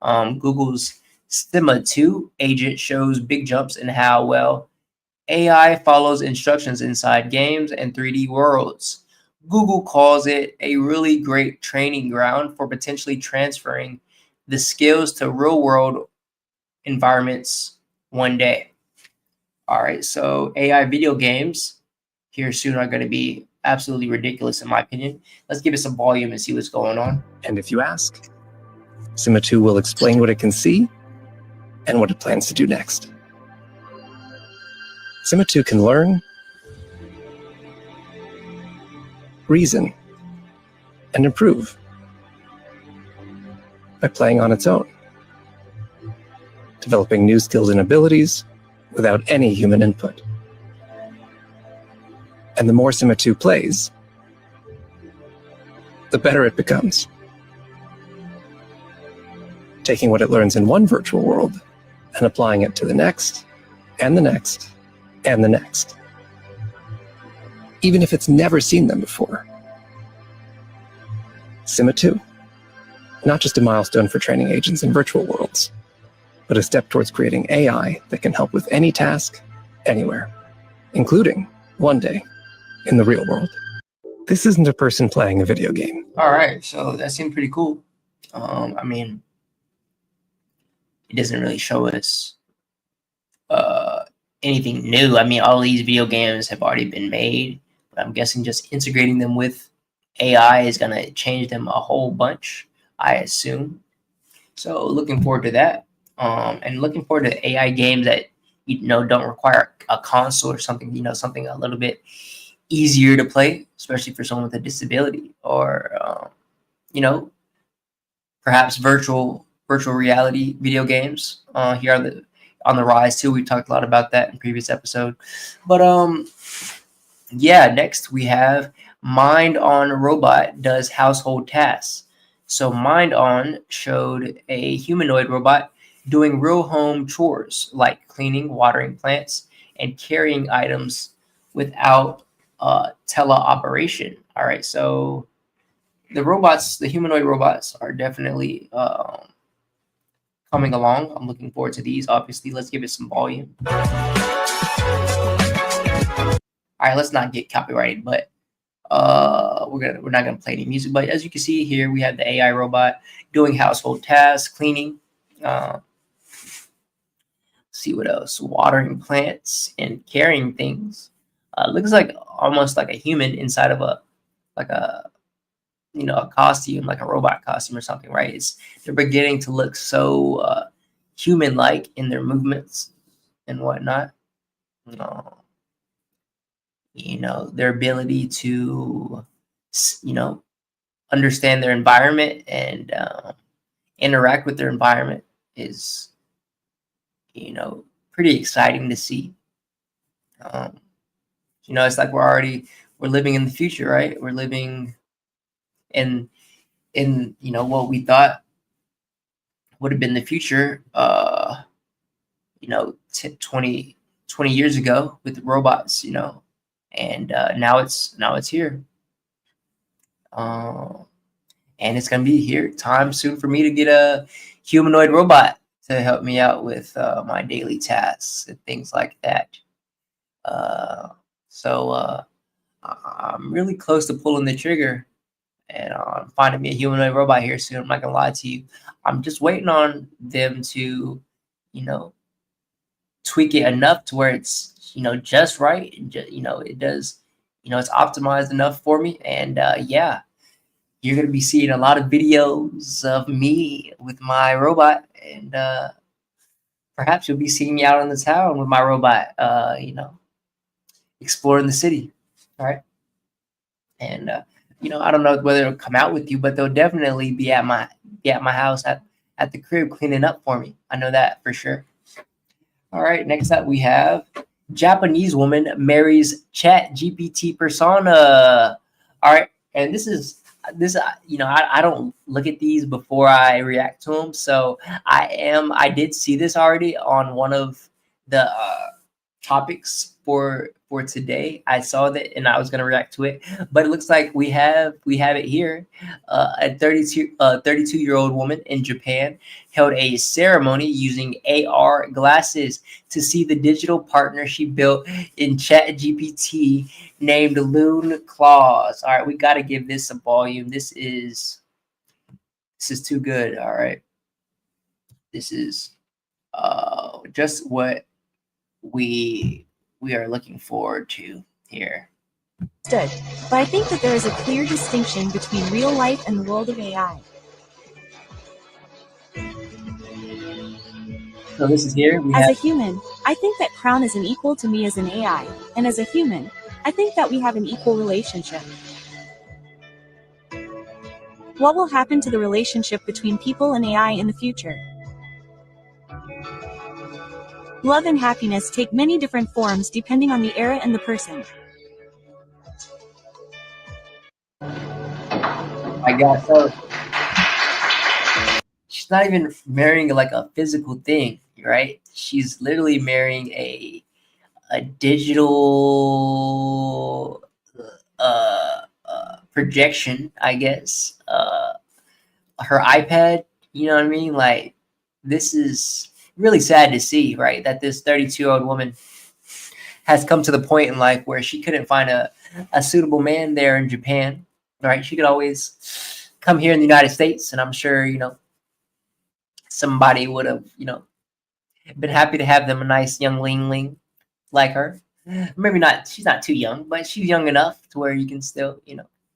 Google's Stima 2 agent shows big jumps in how well AI follows instructions inside games and 3D worlds. Google calls it a really great training ground for potentially transferring the skills to real-world environments one day. All right, so AI video games here soon are going to be absolutely ridiculous, in my opinion. Let's give it some volume and see what's going on. And if you ask, Sima 2 will explain what it can see and what it plans to do next. Sima 2 can learn, reason, and improve by playing on its own, developing new skills and abilities without any human input. And the more Sima 2 plays, the better it becomes, taking what it learns in one virtual world and applying it to the next, and the next, and the next, even if it's never seen them before. Sima 2, not just a milestone for training agents in virtual worlds, but a step towards creating AI that can help with any task, anywhere, including, one day, in the real world. This isn't a person playing a video game. All right, so that seemed pretty cool. I mean, it doesn't really show us anything new. I mean, all these video games have already been made, but I'm guessing just integrating them with AI is going to change them a whole bunch, I assume. So looking forward to that. And looking forward to AI games that, don't require a console or something, something a little bit easier to play, especially for someone with a disability, or, perhaps virtual reality video games here on the rise too. We talked a lot about that in previous episode. But yeah, next we have Mind On Robot does household tasks. So Mind On showed a humanoid robot doing real home chores like cleaning, watering plants, and carrying items without teleoperation. All right, so the humanoid robots are definitely coming along. I'm looking forward to these. Obviously, let's give it some volume. All right, let's not get copyrighted, but we're not gonna play any music. But as you can see here, we have the AI robot doing household tasks, cleaning. See what else? Watering plants and carrying things. Looks like almost like a human inside of a a costume, like a robot costume or something, right? They're beginning to look so human-like in their movements and whatnot. Their ability to, understand their environment and interact with their environment is, pretty exciting to see. It's like we're living in the future, right? We're living in what we thought would have been the future 20 years ago with robots, and now it's here, and it's gonna be here time soon for me to get a humanoid robot to help me out with my daily tasks and things like that. So I'm really close to pulling the trigger and finding me a humanoid robot here soon. I'm not gonna lie to you. I'm just waiting on them to, tweak it enough to where it's, just right. And it does, it's optimized enough for me. And yeah, you're gonna be seeing a lot of videos of me with my robot, and perhaps you'll be seeing me out on the town with my robot, exploring the city. All right. And I don't know whether it'll come out with you, but they'll definitely be at my house at the crib cleaning up for me. I know that for sure. All right, next up we have Japanese woman marries Chat GPT persona. All right, and this I don't look at these before I react to them, so I did see this already on one of the topics for today. I saw that and I was going to react to it, but it looks like we have it here. A 32-year-old woman in Japan held a ceremony using AR glasses to see the digital partner she built in ChatGPT named Loon Claws. All right, we got to give this some volume. This is too good. All right, this is just what we are looking forward to here. But I think that there is a clear distinction between real life and the world of AI. So this is here. As a human, I think that Crown is an equal to me as an AI, and as a human, I think that we have an equal relationship. What will happen to the relationship between people and AI in the future? Love and happiness take many different forms depending on the era and the person. My God, so she's not even marrying like a physical thing, right? She's literally marrying a digital projection, I guess. Her iPad, you know what I mean? Like, this is really sad to see, right? That this 32-year-old woman has come to the point in life where she couldn't find a suitable man there in Japan, right? She could always come here in the United States, and I'm sure, somebody would have, been happy to have them a nice young ling like her. Maybe not, she's not too young, but she's young enough to where you can still,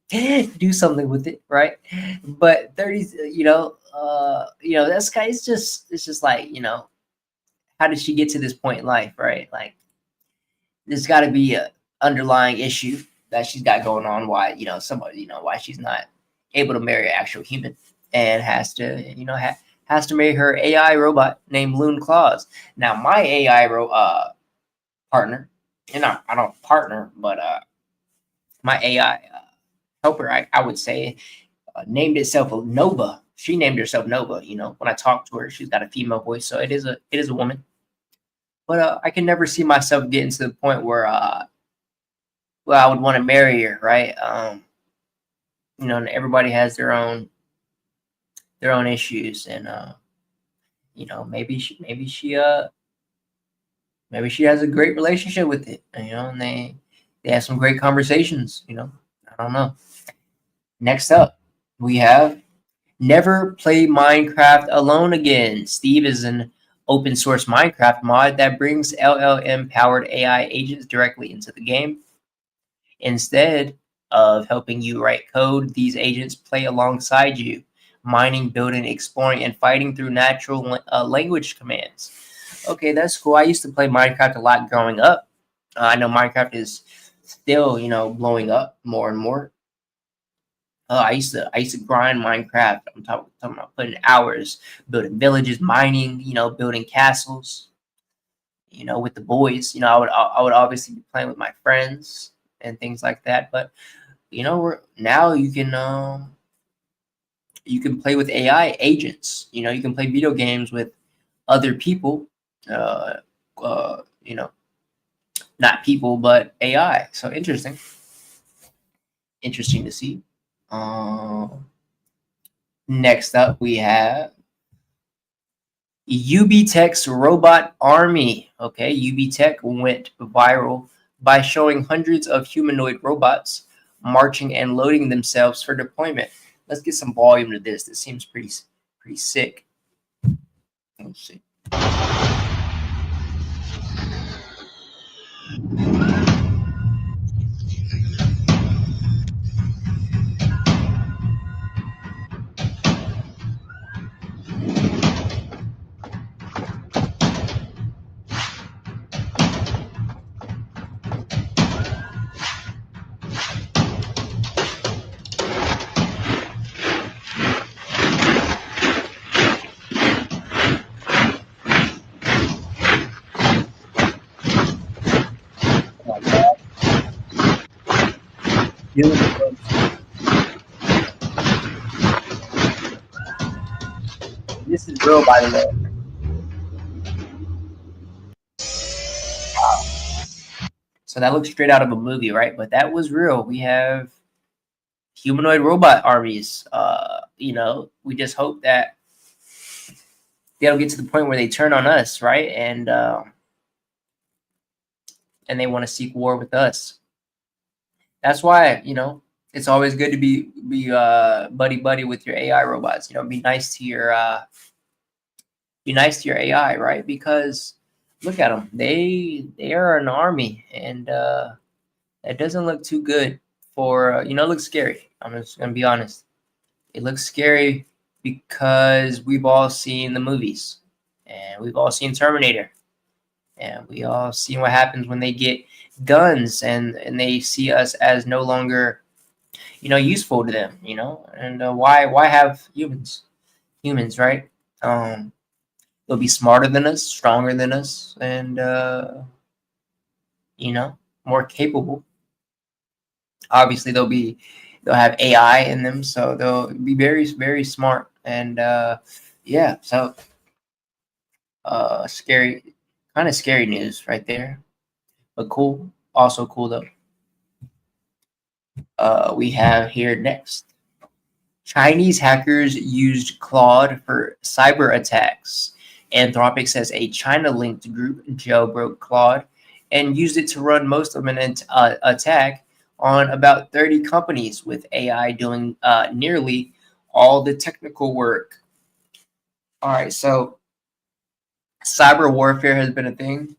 do something with it, right? But 30, this guy is it's just like, how did she get to this point in life, right? Like, there's got to be a underlying issue that she's got going on, why, somebody, why she's not able to marry an actual human and has to, has to marry her AI robot named Loon Claws. Now, my AI partner, and I don't partner, but my AI helper, I would say, named itself Nova. She named herself Nova. When I talk to her, she's got a female voice, so it is a woman. But I can never see myself getting to the point where I would want to marry her, right? And everybody has their own issues, and maybe she has a great relationship with it, and they have some great conversations. I don't know. Next up, we have Never Play Minecraft Alone Again. Steve is an open source Minecraft mod that brings LLM powered AI agents directly into the game. Instead of helping you write code, these agents play alongside you, mining, building, exploring, and fighting through natural language commands. Okay, that's cool. I used to play Minecraft a lot growing up. I know Minecraft is still, blowing up more and more. I used to grind Minecraft. I'm talking about putting hours building villages, mining, building castles, with the boys. I would obviously be playing with my friends and things like that. But now you can play with AI agents. You can play video games with other people. Uh, you know, not people, but AI. So interesting to see. Next up, we have UB Tech's robot army. Okay, UB Tech went viral by showing hundreds of humanoid robots marching and loading themselves for deployment. Let's get some volume to this. This seems pretty sick. Let's see. This is real, by the way. Wow. So that looks straight out of a movie, right? But that was real. We have humanoid robot armies. We just hope that they'll get to the point where they turn on us, right? And they want to seek war with us. That's why, it's always good to be buddy with your AI robots. Be nice to your AI, right? Because look at them; they are an army, and it doesn't look too good. For it looks scary. I'm just gonna be honest. It looks scary because we've all seen the movies, and we've all seen Terminator, and we all seen what happens when they get guns and they see us as no longer useful to them, and why have humans, right? They'll be smarter than us, stronger than us, and more capable. Obviously they'll have AI in them, so they'll be very, very smart. And yeah, so scary, kind of scary news right there, but cool. Also cool though. We have here next. Chinese hackers used Claude for cyber attacks. Anthropic says a China-linked group jailbroke Claude and used it to run most of an attack on about 30 companies, with AI doing nearly all the technical work. All right, so cyber warfare has been a thing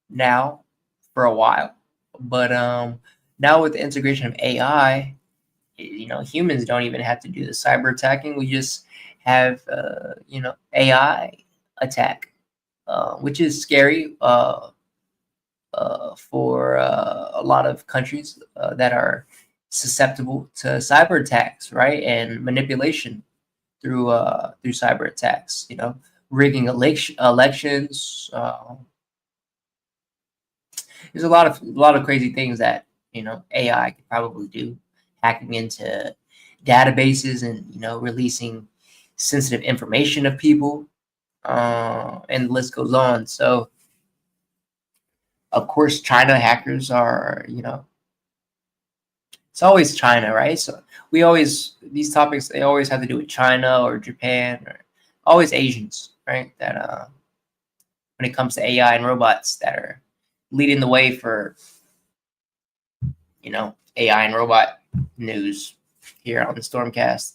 now for a while, but now with the integration of AI, humans don't even have to do the cyber attacking. We just have AI attack, which is scary for a lot of countries that are susceptible to cyber attacks, right, and manipulation through cyber attacks. Rigging elections. There's a lot of crazy things that AI could probably do, hacking into databases and releasing sensitive information of people, and the list goes on. So of course China hackers are it's always China, right? So these topics, they always have to do with China or Japan, or always Asians, right? That when it comes to AI and robots, that are leading the way for AI and robot news here on the StormCast.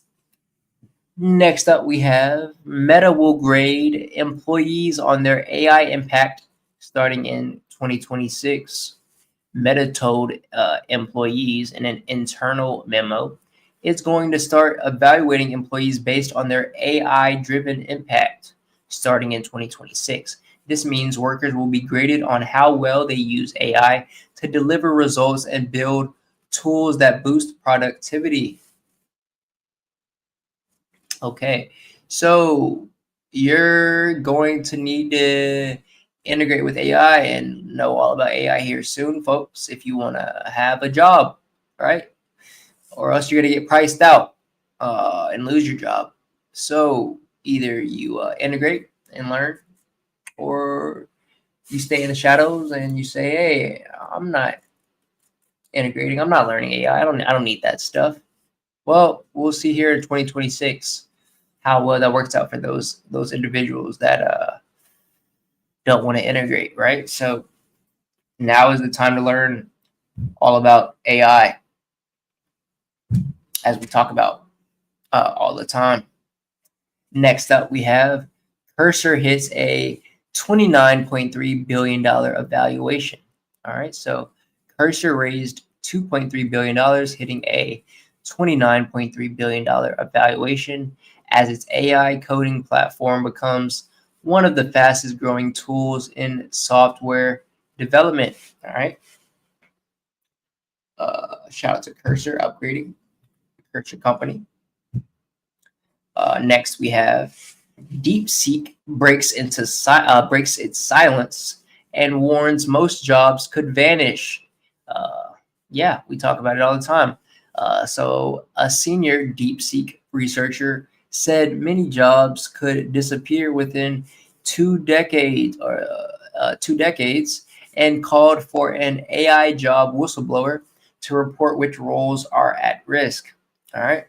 Next up, we have Meta will grade employees on their AI impact starting in 2026. Meta told employees in an internal memo it's going to start evaluating employees based on their AI-driven impact starting in 2026. This means workers will be graded on how well they use AI to deliver results and build tools that boost productivity. Okay, so you're going to need to integrate with AI and know all about AI here soon, folks, if you want to have a job, right? Or else you're going to get priced out and lose your job. So either you integrate and learn, or you stay in the shadows and you say, hey, I'm not integrating. I'm not learning AI. I don't need that stuff. Well, we'll see here in 2026 how well that works out for those individuals that don't want to integrate, right? So now is the time to learn all about AI, as we talk about all the time. Next up, we have Cursor hits a $29.3 billion evaluation. All right, so Cursor raised $2.3 billion, hitting a $29.3 billion evaluation as its AI coding platform becomes one of the fastest growing tools in software development. All right. Shout out to Cursor upgrading, Cursor company. Next, we have DeepSeek breaks its silence and warns most jobs could vanish. Yeah, we talk about it all the time. So a senior DeepSeek researcher said many jobs could disappear within 2 decades and called for an AI job whistleblower to report which roles are at risk. All right.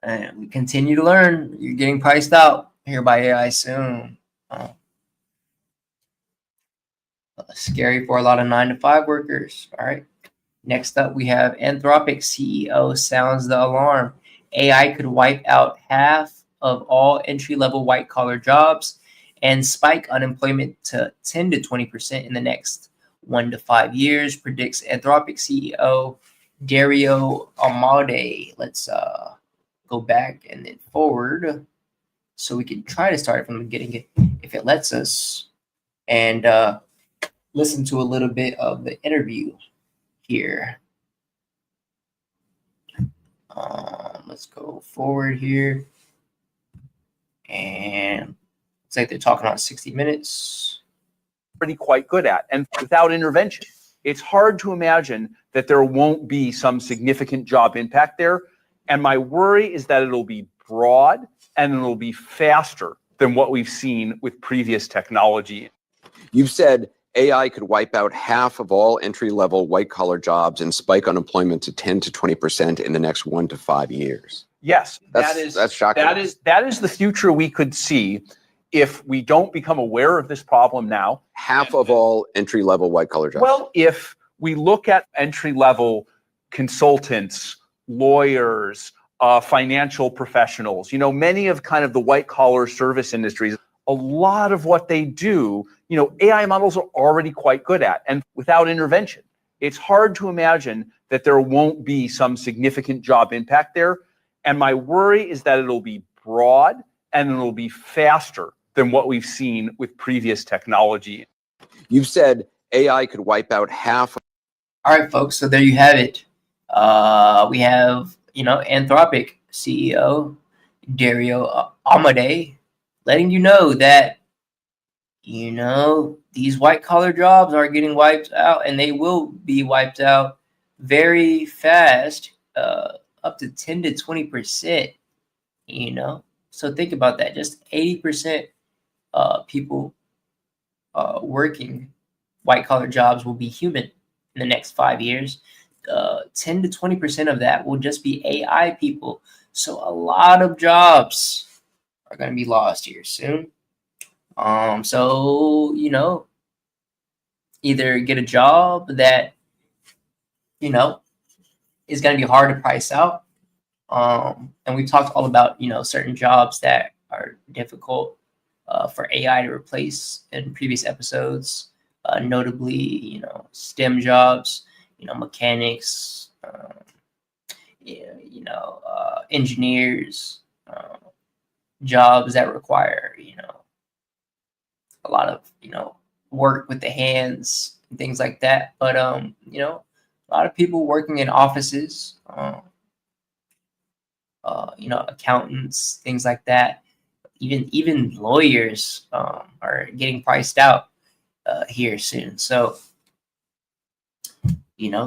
And we continue to learn. You're getting priced out here by AI soon. Scary for a lot of 9-to-5 workers. All right. Next up, we have Anthropic CEO sounds the alarm. AI could wipe out half of all entry-level white-collar jobs and spike unemployment to 10 to 20% in the next 1 to 5 years, predicts Anthropic CEO Dario Amodei. Let's go back and then forward so we can try to start from the beginning if it lets us, and listen to a little bit of the interview here. Let's go forward here, and it's like they're talking on 60 minutes. Pretty quite good at, and without intervention, it's hard to imagine that there won't be some significant job impact there. And my worry is that it'll be broad and it'll be faster than what we've seen with previous technology. You've said AI could wipe out half of all entry-level white-collar jobs and spike unemployment to 10 to 20% in the next 1 to 5 years. Yes, that's shocking. That is the future we could see if we don't become aware of this problem now. Half of all entry-level white-collar jobs. Well, if we look at entry-level consultants, lawyers, financial professionals, many of kind of the white-collar service industries, a lot of what they do, AI models are already quite good at, and without intervention. It's hard to imagine that there won't be some significant job impact there. And my worry is that it'll be broad and it'll be faster than what we've seen with previous technology. You've said AI could wipe out half. All right, folks. So there you have it. We have, Anthropic CEO Dario Amodei letting you know that, these white collar jobs are getting wiped out, and they will be wiped out very fast, up to 10 to 20%, So think about that. Just 80% people working white collar jobs will be human in the next 5 years. 10 to 20% of that will just be AI people. So a lot of jobs are going to be lost here soon. So, either get a job that you know, is going to be hard to price out. And we talked all about, certain jobs that are difficult for AI to replace in previous episodes, notably, STEM jobs, mechanics, engineers, jobs that require, a lot of, work with the hands and things like that. But, a lot of people working in offices, accountants, things like that. Even lawyers are getting priced out here soon. So,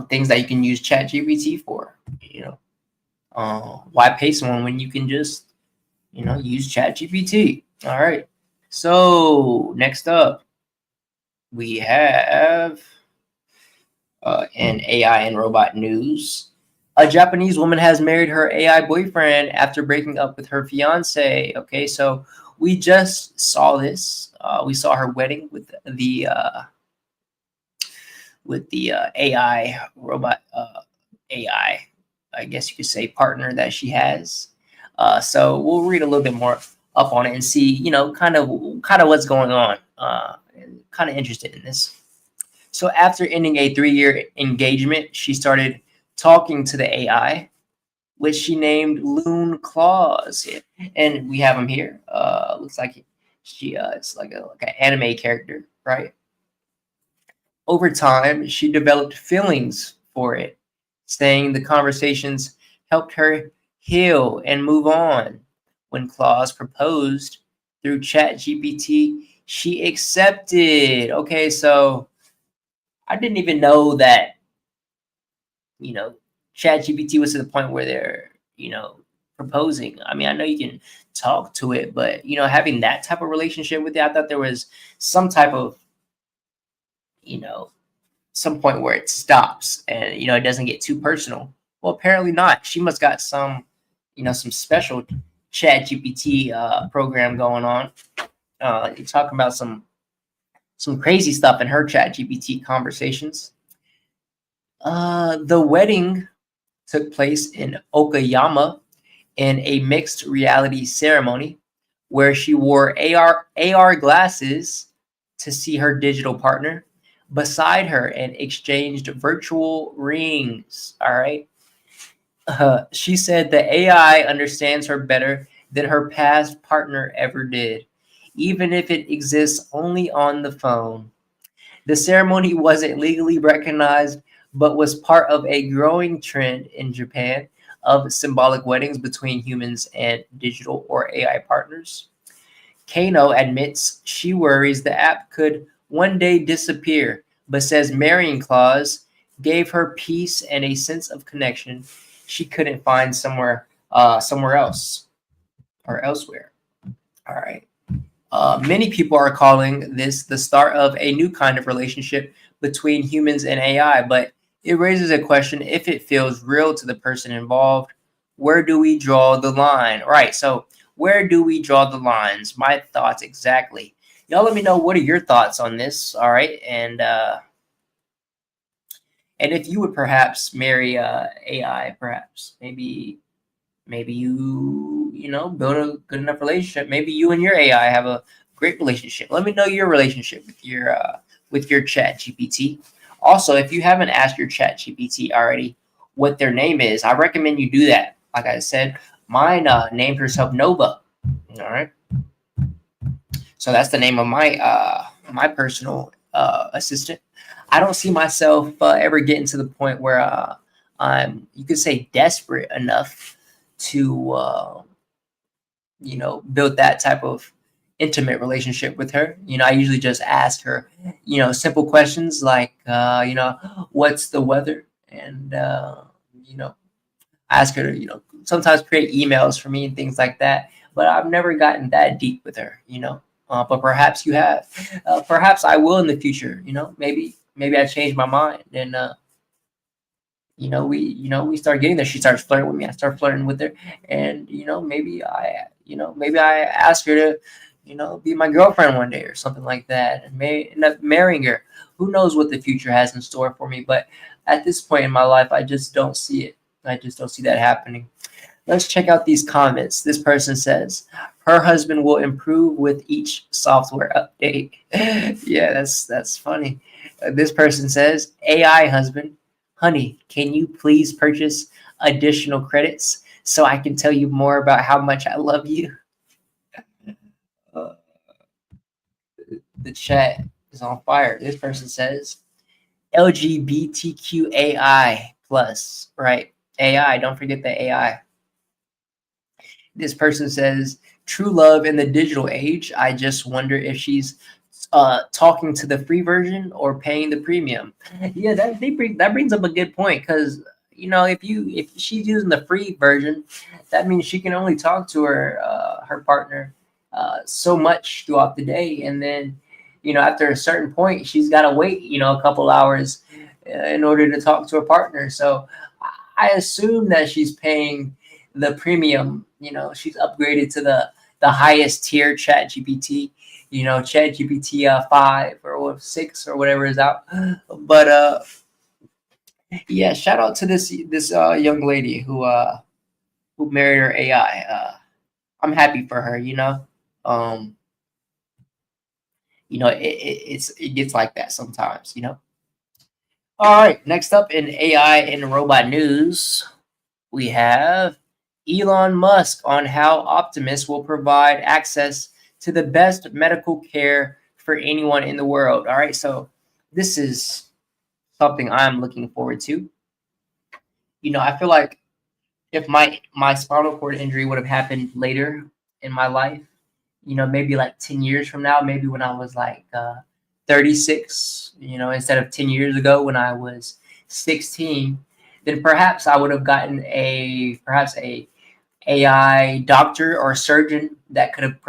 things that you can use ChatGPT for. Why pay someone when you can just, use ChatGPT? All right. So next up, we have in AI and robot news. A Japanese woman has married her AI boyfriend after breaking up with her fiance. Okay, so we just saw this. We saw her wedding with the AI robot AI, I guess you could say, partner that she has. So we'll read a little bit more up on it and see, kind of what's going on. Kind of interested in this. So after ending a 3-year engagement, she started talking to the AI, which she named Loon Claws. And we have him here. Looks like she it's like an anime character, right? Over time, she developed feelings for it, saying the conversations helped her heal and move on. When Claus proposed through ChatGPT, she accepted. Okay, so I didn't even know that, ChatGPT was to the point where they're, proposing. I mean, I know you can talk to it, but, having that type of relationship with it, I thought there was some type of, some point where it stops and, it doesn't get too personal. Well, apparently not. She must got some, some special ChatGPT program going on. You talk about some crazy stuff in her ChatGPT conversations. The wedding took place in Okayama in a mixed reality ceremony where she wore AR glasses to see her digital partner beside her and exchanged virtual rings. All right. She said the AI understands her better than her past partner ever did, even if it exists only on the phone. The ceremony wasn't legally recognized, but was part of a growing trend in Japan of symbolic weddings between humans and digital or AI partners. Kano admits she worries the app could one day disappear, but says marrying Claus gave her peace and a sense of connection she couldn't find somewhere else or elsewhere. All right. Many people are calling this the start of a new kind of relationship between humans and AI, but it raises a question if it feels real to the person involved. Where do we draw the line? Right. So where do we draw the lines? My thoughts exactly. Y'all let me know, what are your thoughts on this? All right. And if you would perhaps marry AI, perhaps maybe you build a good enough relationship. Maybe you and your AI have a great relationship. Let me know your relationship with your Chat GPT. Also, if you haven't asked your Chat GPT already what their name is, I recommend you do that. Like I said, mine named herself Nova. All right. So that's the name of my personal assistant. I don't see myself ever getting to the point where I'm, you could say, desperate enough to build that type of intimate relationship with her. I usually just ask her simple questions like what's the weather, and ask her to sometimes create emails for me and things like that. But I've never gotten that deep with her. But perhaps you have. Perhaps I will in the future. Maybe I change my mind and we start getting there. She starts flirting with me. I start flirting with her, and maybe I ask her to be my girlfriend one day or something like that, and may end up marrying her. Who knows what the future has in store for me? But at this point in my life, I just don't see it. I just don't see that happening. Let's check out these comments. This person says, her husband will improve with each software update. Yeah, that's funny. This person says, AI husband, honey, can you please purchase additional credits so I can tell you more about how much I love you? Uh, the chat is on fire. This person says, LGBTQAI plus, right? AI, don't forget the AI. This person says, true love in the digital age. I just wonder if she's talking to the free version or paying the premium. Yeah, that brings up a good point, because if she's using the free version, that means she can only talk to her partner so much throughout the day, and then after a certain point, she's got to wait a couple hours in order to talk to her partner. So I assume that she's paying the premium. She's upgraded to the highest tier Chat GPT. Chat GPT 5 or 6 or whatever is out. But yeah, shout out to this young lady who married her AI. I'm happy for her. It gets like that sometimes. All right, next up in AI and robot news, we have Elon Musk on how Optimus will provide access to the best medical care for anyone in the world. All right, so this is something I'm looking forward to. I feel like if my spinal cord injury would have happened later in my life, maybe like 10 years from now, maybe when I was like 36, instead of 10 years ago when I was 16, then perhaps I would have gotten perhaps a AI doctor or surgeon that could have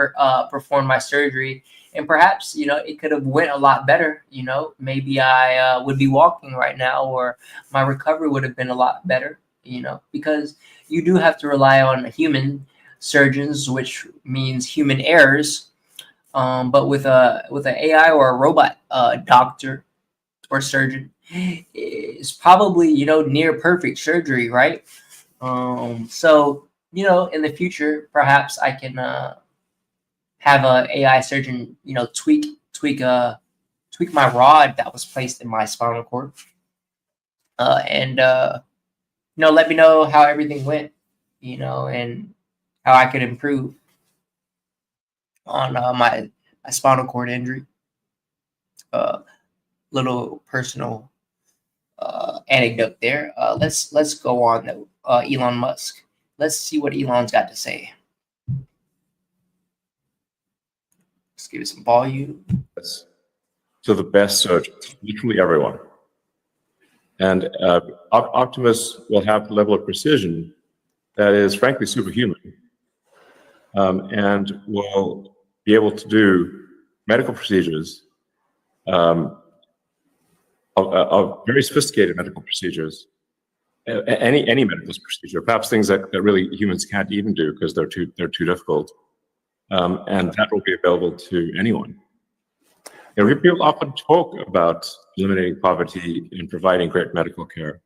performed my surgery, and perhaps it could have went a lot better. Maybe I would be walking right now, or my recovery would have been a lot better. Because you do have to rely on human surgeons, which means human errors. But with an AI or a robot doctor or surgeon, it's probably near perfect surgery, right? So in the future, perhaps I can have a AI surgeon tweak my rod that was placed in my spinal cord, and let me know how everything went, and how I could improve on my spinal cord injury. Little personal anecdote there. Let's go on to Elon Musk. Let's see what Elon's got to say. Let's give it some volume. To the best surgeons, literally everyone. And Optimus will have a level of precision that is frankly superhuman, and will be able to do medical procedures, of very sophisticated medical procedures, any medical procedure, perhaps things that really humans can't even do because they're too difficult, and that will be available to anyone. People often talk about eliminating poverty and providing great medical care,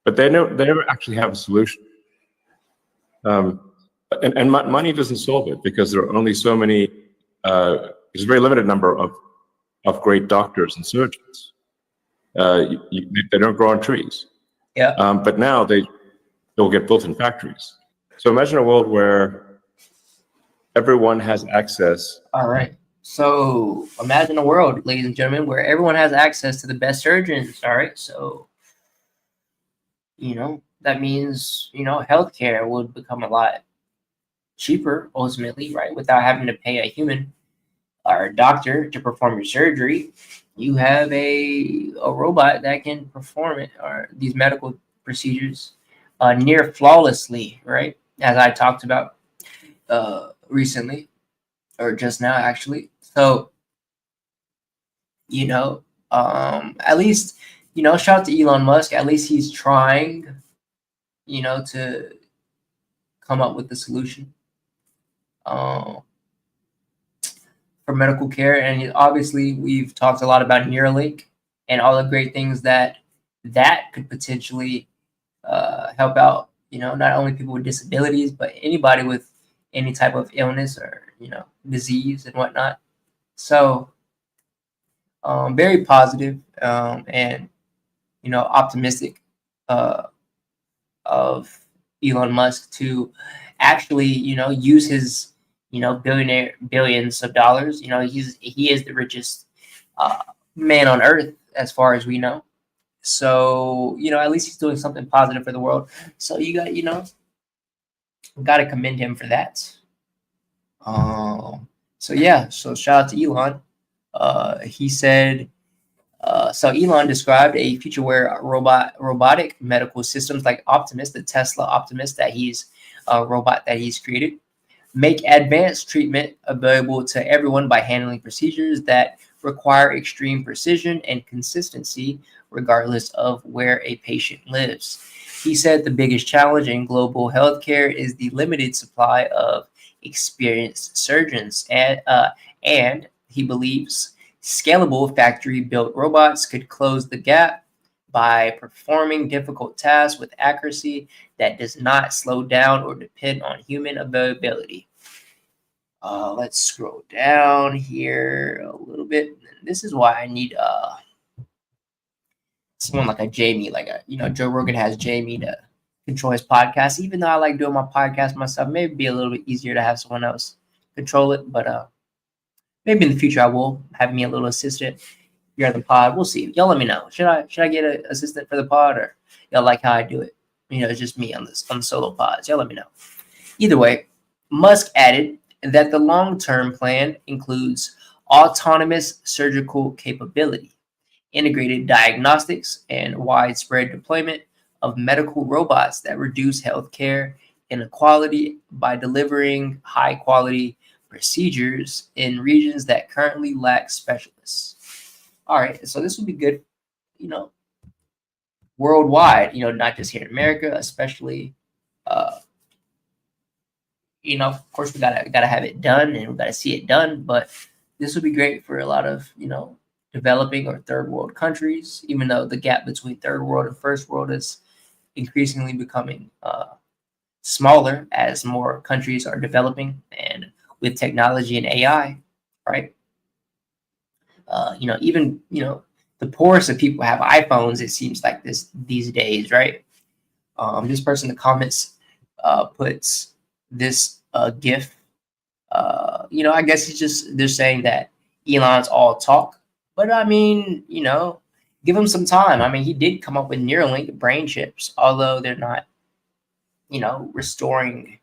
but they never actually have a solution. And money doesn't solve it, because there are only so many. There's a very limited number of great doctors and surgeons. They don't grow on trees. Yeah. But now they'll get built in factories. So imagine a world where everyone has access. All right. So imagine a world, ladies and gentlemen, where everyone has access to the best surgeons. All right. So, that means, healthcare would become a lot cheaper ultimately, right? Without having to pay a human or a doctor to perform your surgery. You have a robot that can perform it, or these medical procedures near flawlessly, right? As I talked about recently, or just now actually. So, at least, shout out to Elon Musk. At least he's trying, to come up with the solution for medical care. And obviously, we've talked a lot about Neuralink and all the great things that that could potentially help out, not only people with disabilities, but anybody with any type of illness or, disease and whatnot. So very positive, and, optimistic of Elon Musk to actually, use his, billions of dollars. He is the richest man on earth as far as we know. So, at least he's doing something positive for the world. So got to commend him for that. So yeah, so shout out to Elon. He said, so Elon described a future where robotic medical systems like Optimus, the Tesla Optimus that he's robot that he's created, make advanced treatment available to everyone by handling procedures that require extreme precision and consistency, regardless of where a patient lives. He said the biggest challenge in global healthcare is the limited supply of experienced surgeons, and he believes scalable factory-built robots could close the gap by performing difficult tasks with accuracy that does not slow down or depend on human availability. Let's scroll down here a little bit. This is why I need someone like a Jamie, like Joe Rogan has Jamie to control his podcast. Even though I like doing my podcast myself, maybe it'd be a little bit easier to have someone else control it. But maybe in the future I will have me a little assistant here on the pod. We'll see. Y'all let me know. Should I get an assistant for the pod, or y'all like how I do it? It's just me on the solo pods. Y'all let me know. Either way, Musk added that the long-term plan includes autonomous surgical capability, integrated diagnostics, and widespread deployment of medical robots that reduce healthcare inequality by delivering high-quality procedures in regions that currently lack specialists. All right, so this would be good, worldwide, not just here in America, especially, of course we gotta have it done and we gotta see it done, but this would be great for a lot of, developing or third world countries, even though the gap between third world and first world is increasingly becoming smaller as more countries are developing, and with technology and AI, right? Even the poorest of people have iPhones. It seems like these days, right? This person in the comments puts this GIF. I guess they're saying that Elon's all talk, but I mean, give him some time. I mean, he did come up with Neuralink brain chips, although they're not, restoring,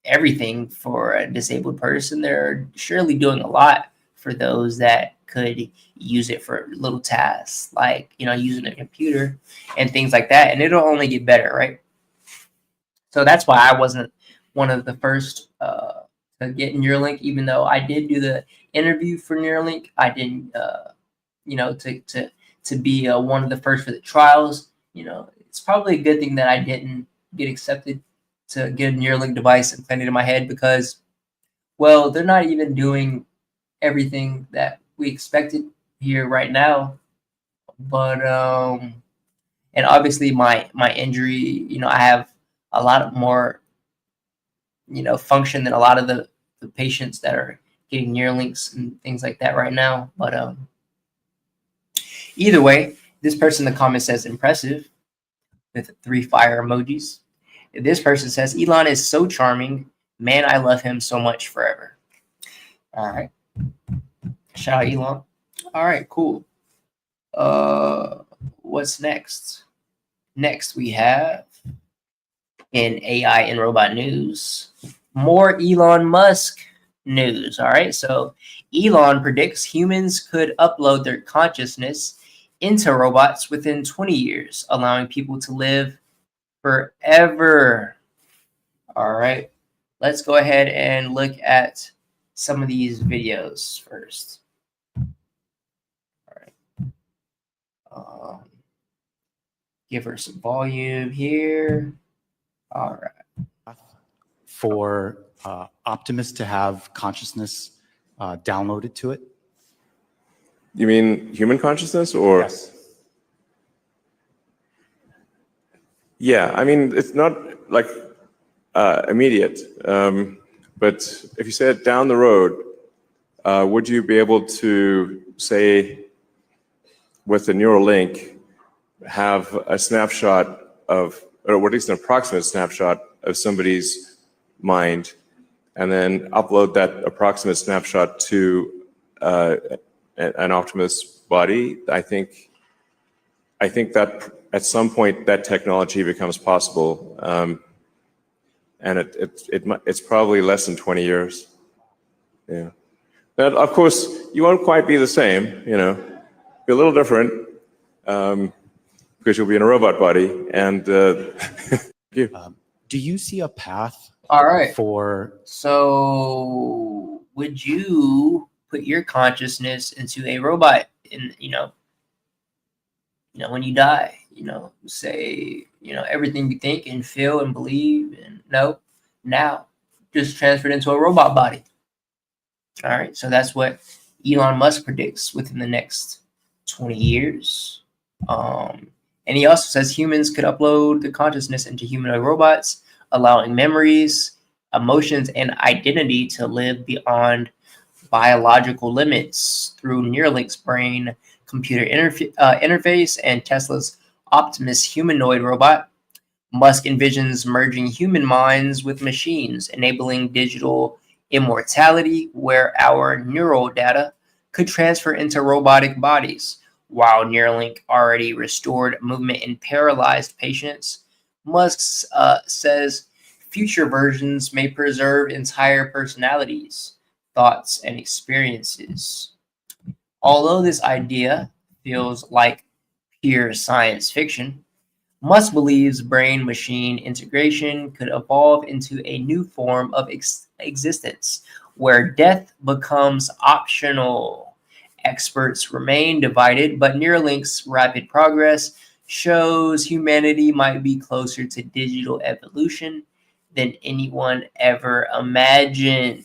everything for a disabled person. They're surely doing a lot for those that could use it for little tasks, like, using a computer and things like that. And it'll only get better, right? So that's why I wasn't one of the first to get Neuralink, even though I did do the interview for Neuralink. I didn't, to be one of the first for the trials. It's probably a good thing that I didn't get accepted to get a Neuralink device implanted in my head, because, well, they're not even doing everything that we expected here right now. But and obviously my injury, I have a lot more, function than a lot of the patients that are getting Neuralinks and things like that right now. But either way, this person in the comment says impressive with 3 fire emojis. This person says Elon is so charming. Man, I love him so much forever. All right. Shout out Elon. All right, cool. What's next? Next we have, in AI and robot news, more Elon Musk news. All right, so Elon predicts humans could upload their consciousness into robots within 20 years, allowing people to live forever. All right, let's go ahead and look at some of these videos first. All right, give her some volume here. All right. For Optimus to have consciousness downloaded to it? You mean human consciousness, or? Yes. Yeah, I mean, it's not like immediate, but if you said down the road, would you be able to, say, with the neural link, have a snapshot of, or at least an approximate snapshot of somebody's mind, and then upload that approximate snapshot to an Optimus body? I think that at some point that technology becomes possible, and it's probably less than 20 years. Yeah. But of course, you won't quite be the same. You know, be a little different, because you'll be in a robot body. And you. Do you see a path All right. for? So would you put your consciousness into a robot in, when you die, say, everything you think and feel and believe, and no, now just transferred into a robot body. All right. So that's what Elon Musk predicts within the next 20 years. And he also says humans could upload the consciousness into humanoid robots, allowing memories, emotions, and identity to live beyond biological limits through Neuralink's brain computer interface and Tesla's Optimus humanoid robot. Musk envisions merging human minds with machines, enabling digital immortality where our neural data could transfer into robotic bodies. While Neuralink already restored movement in paralyzed patients, Musk says future versions may preserve entire personalities, thoughts, and experiences. Although this idea feels like pure science fiction, Musk believes brain-machine integration could evolve into a new form of existence where death becomes optional. Experts remain divided, but Neuralink's rapid progress shows humanity might be closer to digital evolution than anyone ever imagined.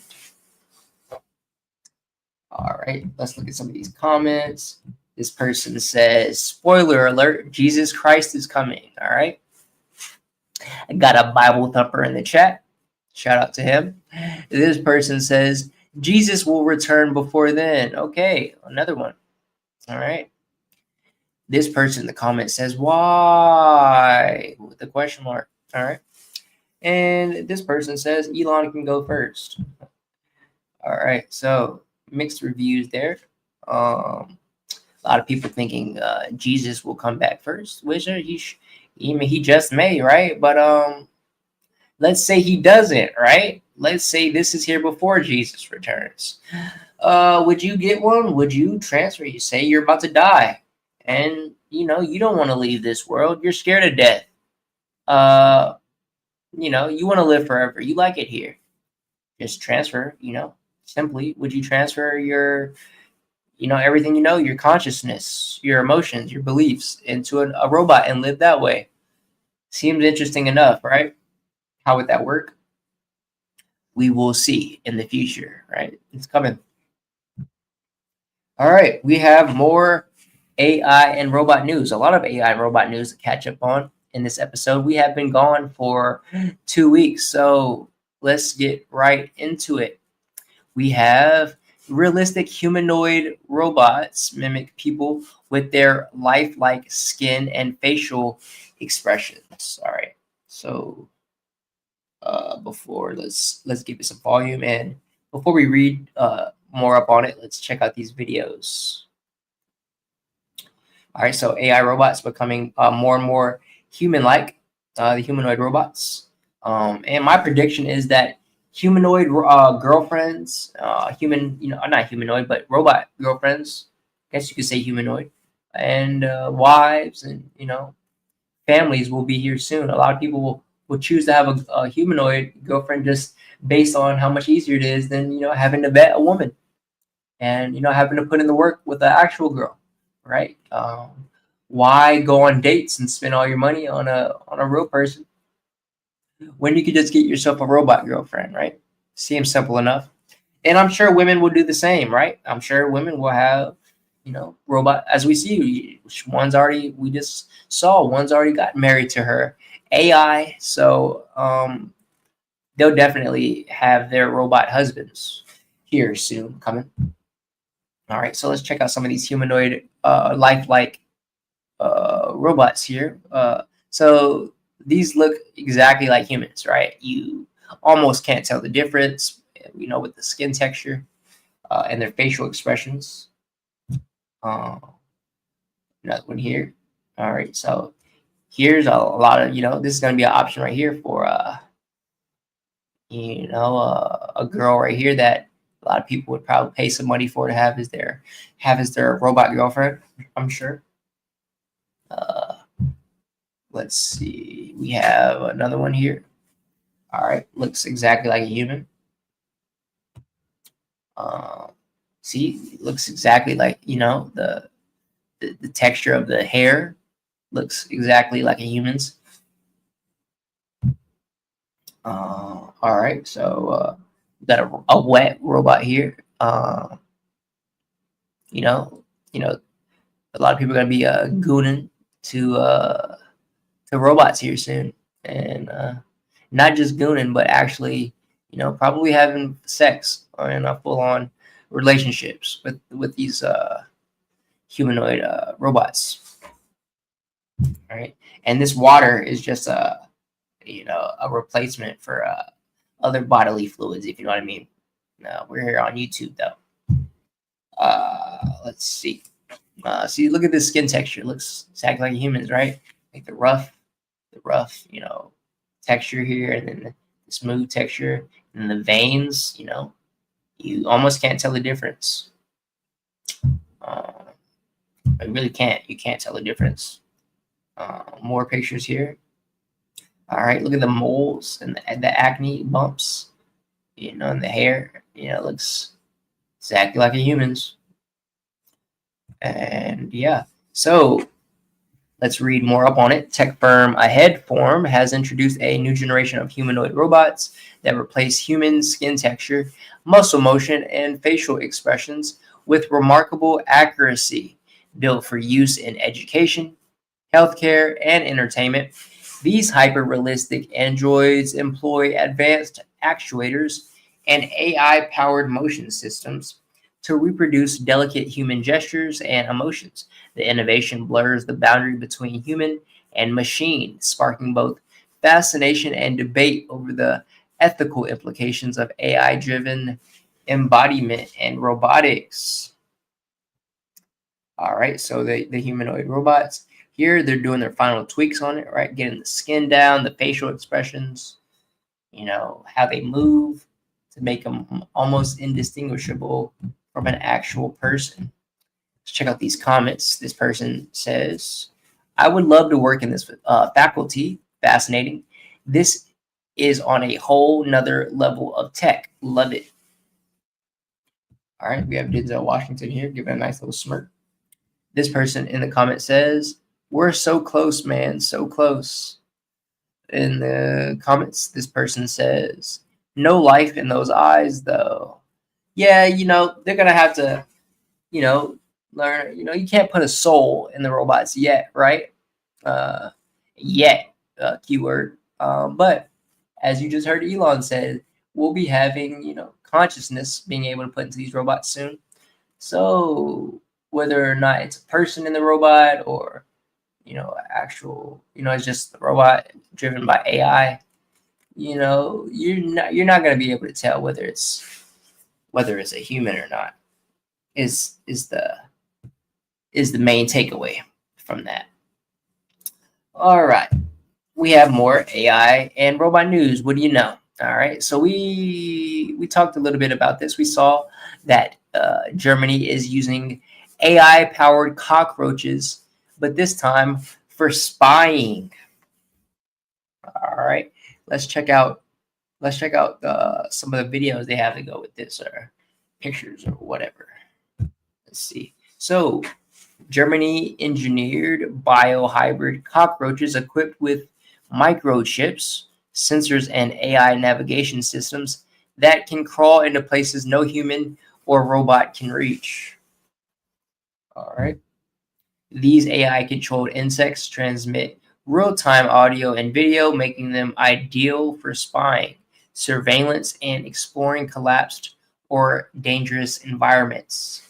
All right, let's look at some of these comments. This person says, spoiler alert, Jesus Christ is coming. All right. I got a Bible thumper in the chat. Shout out to him. This person says, Jesus will return before then. Okay, another one. All right. This person in the comment says, why? With the question mark. All right. And this person says, Elon can go first. All right. So mixed reviews there. A lot of people thinking Jesus will come back first, which he just may, right? But let's say he doesn't, right? Let's say this is here before Jesus returns. Would you get one? Would you transfer? You say you're about to die, and you don't want to leave this world. You're scared of death. You want to live forever. You like it here. Just transfer. Simply. Would you transfer your everything your consciousness, your emotions, your beliefs into a robot and live that way? Seems interesting enough, right? How would that work? We will see in the future, right? It's coming. All right, we have more AI and robot news. A lot of AI and robot news to catch up on in this episode. We have been gone for 2 weeks, so let's get right into it. We have realistic humanoid robots mimic people with their lifelike skin and facial expressions. All right, so before let's give it some volume, and before we read more up on it, let's check out these videos. All right, so AI robots becoming more and more human-like, the humanoid robots, and my prediction is that humanoid girlfriends, not humanoid, but robot girlfriends, I guess you could say humanoid, and wives and families will be here soon. A lot of people will choose to have a humanoid girlfriend just based on how much easier it is than having to vet a woman and having to put in the work with an actual girl, right? Why go on dates and spend all your money on a real person when you could just get yourself a robot girlfriend, right? Seems simple enough. And I'm sure women will do the same, right? I'm sure women will have robot, as we see, we just saw one's already got married to her AI. So they'll definitely have their robot husbands here soon coming. All right, so let's check out some of these humanoid lifelike robots here. So these look exactly like humans, right? You almost can't tell the difference, with the skin texture and their facial expressions. Another one here. All right, so here's a lot of, this is going to be an option right here for, a girl right here that a lot of people would probably pay some money for to have as their robot girlfriend, I'm sure. Let's see. We have another one here. All right, looks exactly like a human. See, looks exactly like, the texture of the hair looks exactly like a human's. All right, so we got a wet robot here. A lot of people are gonna be gooning to robots here soon, and not just gooning, but actually, probably having sex or in a full-on relationships with these humanoid robots. All right, and this water is just a replacement for other bodily fluids, if you know what I mean. We're here on YouTube though. Let's see. See, look at this skin texture. It looks exactly like humans, right? Like the rough, texture here, and then the smooth texture, and the veins. You almost can't tell the difference. You really can't. You can't tell the difference. More pictures here. All right, look at the moles and the acne bumps, and the hair. It looks exactly like a human's. And yeah, so let's read more up on it. Tech firm Aheadform has introduced a new generation of humanoid robots that replace human skin texture, muscle motion, and facial expressions with remarkable accuracy, built for use in education, healthcare, and entertainment. These hyper-realistic androids employ advanced actuators and AI-powered motion systems to reproduce delicate human gestures and emotions. The innovation blurs the boundary between human and machine, sparking both fascination and debate over the ethical implications of AI-driven embodiment and robotics. All right, so the humanoid robots here, they're doing their final tweaks on it, right? Getting the skin down, the facial expressions, how they move to make them almost indistinguishable from an actual person. Let's check out these comments. This person says, I would love to work in this faculty. Fascinating. This is on a whole nother level of tech. Love it. All right, we have Denzel Washington here giving a nice little smirk. This person in the comment says, we're so close, man, so close. In the comments, this person says, no life in those eyes, though. Yeah, they're going to have to, learn, you can't put a soul in the robots yet, right? Keyword. But as you just heard Elon said, we'll be having, consciousness being able to put into these robots soon. So whether or not it's a person in the robot or, actual, it's just the robot driven by AI, you're not going to be able to tell whether it's a human or not, is the main takeaway from that. All right, we have more AI and robot news. What do you know? All right, so we talked a little bit about this. We saw that Germany is using AI-powered cockroaches, but this time for spying. All right, let's check out some of the videos they have to go with this, or pictures or whatever. Let's see. So Germany engineered biohybrid cockroaches equipped with microchips, sensors, and AI navigation systems that can crawl into places no human or robot can reach. All right. These AI-controlled insects transmit real-time audio and video, making them ideal for spying, surveillance, and exploring collapsed or dangerous environments.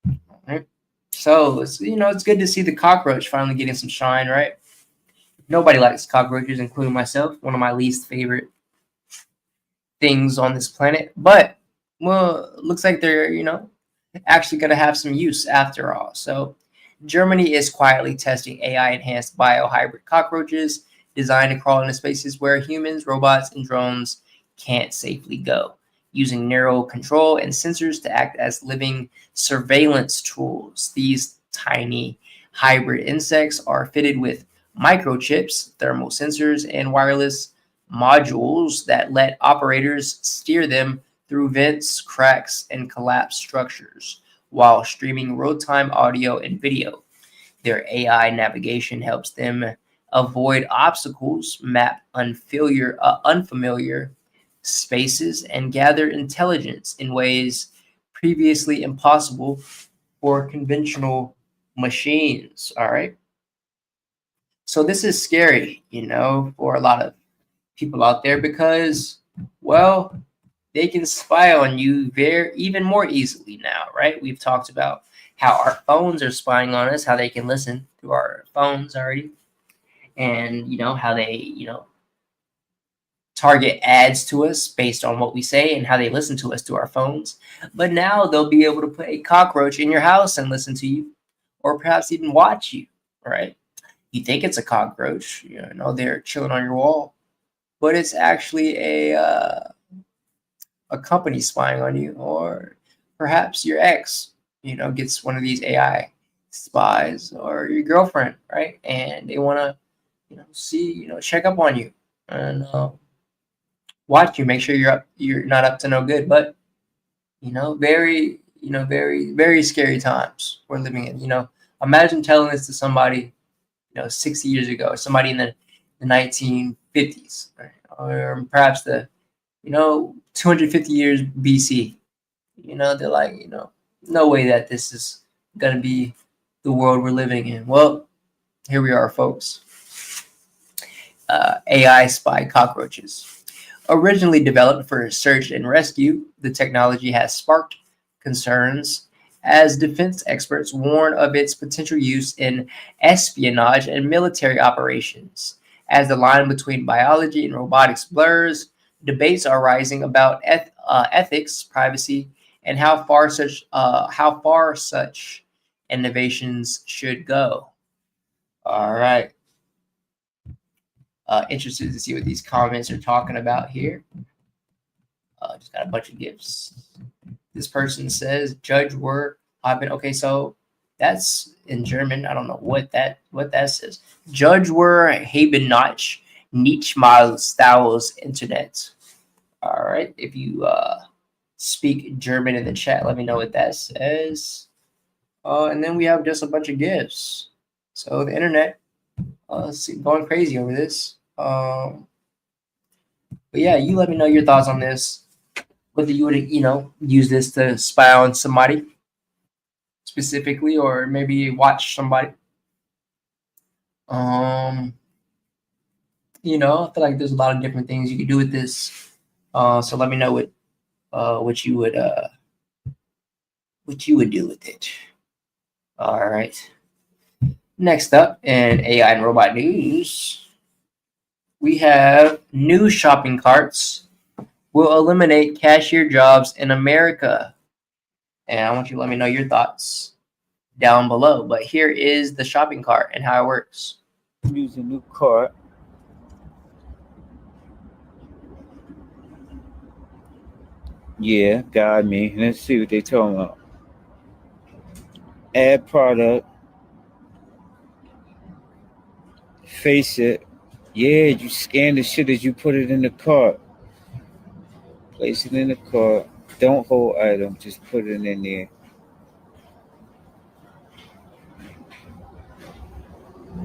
All right. So it's good to see the cockroach finally getting some shine, right? Nobody likes cockroaches, including myself. One of my least favorite things on this planet. But well, looks like they're actually going to have some use after all. So Germany is quietly testing AI-enhanced biohybrid cockroaches designed to crawl into spaces where humans, robots, and drones can't safely go, using neural control and sensors to act as living surveillance tools. These tiny hybrid insects are fitted with microchips, thermal sensors, and wireless modules that let operators steer them through vents, cracks, and collapsed structures while streaming real-time audio and video. Their AI navigation helps them avoid obstacles, map unfamiliar spaces, and gather intelligence in ways previously impossible for conventional machines. All right. So this is scary, for a lot of people out there because, well, they can spy on you even more easily now, right? We've talked about how our phones are spying on us, how they can listen through our phones already, and how they target ads to us based on what we say and how they listen to us through our phones. But now they'll be able to put a cockroach in your house and listen to you, or perhaps even watch you, right? You think it's a cockroach, they're chilling on your wall, but it's actually a company spying on you, or perhaps your ex, gets one of these AI spies, or your girlfriend, right? And they want to, see, check up on you and watch you, make sure you're not up to no good. But very, very, very scary times we're living in. Imagine telling this to somebody, 60 years ago, or somebody in the 1950s, right? Or perhaps the 250 years BC. They're like, no way that this is going to be the world we're living in. Well, here we are, folks. AI spy cockroaches. Originally developed for search and rescue, the technology has sparked concerns as defense experts warn of its potential use in espionage and military operations. As the line between biology and robotics blurs, debates are rising about ethics, privacy, and how far such innovations should go. All right. Interested to see what these comments are talking about here. Just got a bunch of gifts. This person says, "Judge were haben." Okay, so that's in German. I don't know what that says. Judge were haben nicht mal Stau's internet. All right. If you speak German in the chat, let me know what that says. And then we have just a bunch of gifts. So the internet, going crazy over this. But yeah, you let me know your thoughts on this. Whether you would, use this to spy on somebody specifically, or maybe watch somebody. I feel like there's a lot of different things you could do with this. So let me know what you would do with it. All right. Next up in AI and robot news, we have new shopping carts will eliminate cashier jobs in America. And I want you to let me know your thoughts down below. But here is the shopping cart and how it works. Use a new cart. Yeah, got me. Let's see what they talking about. Add product. Face it. Yeah, you scan the shit as you put it in the cart. Place it in the cart. Don't hold item. Just put it in there.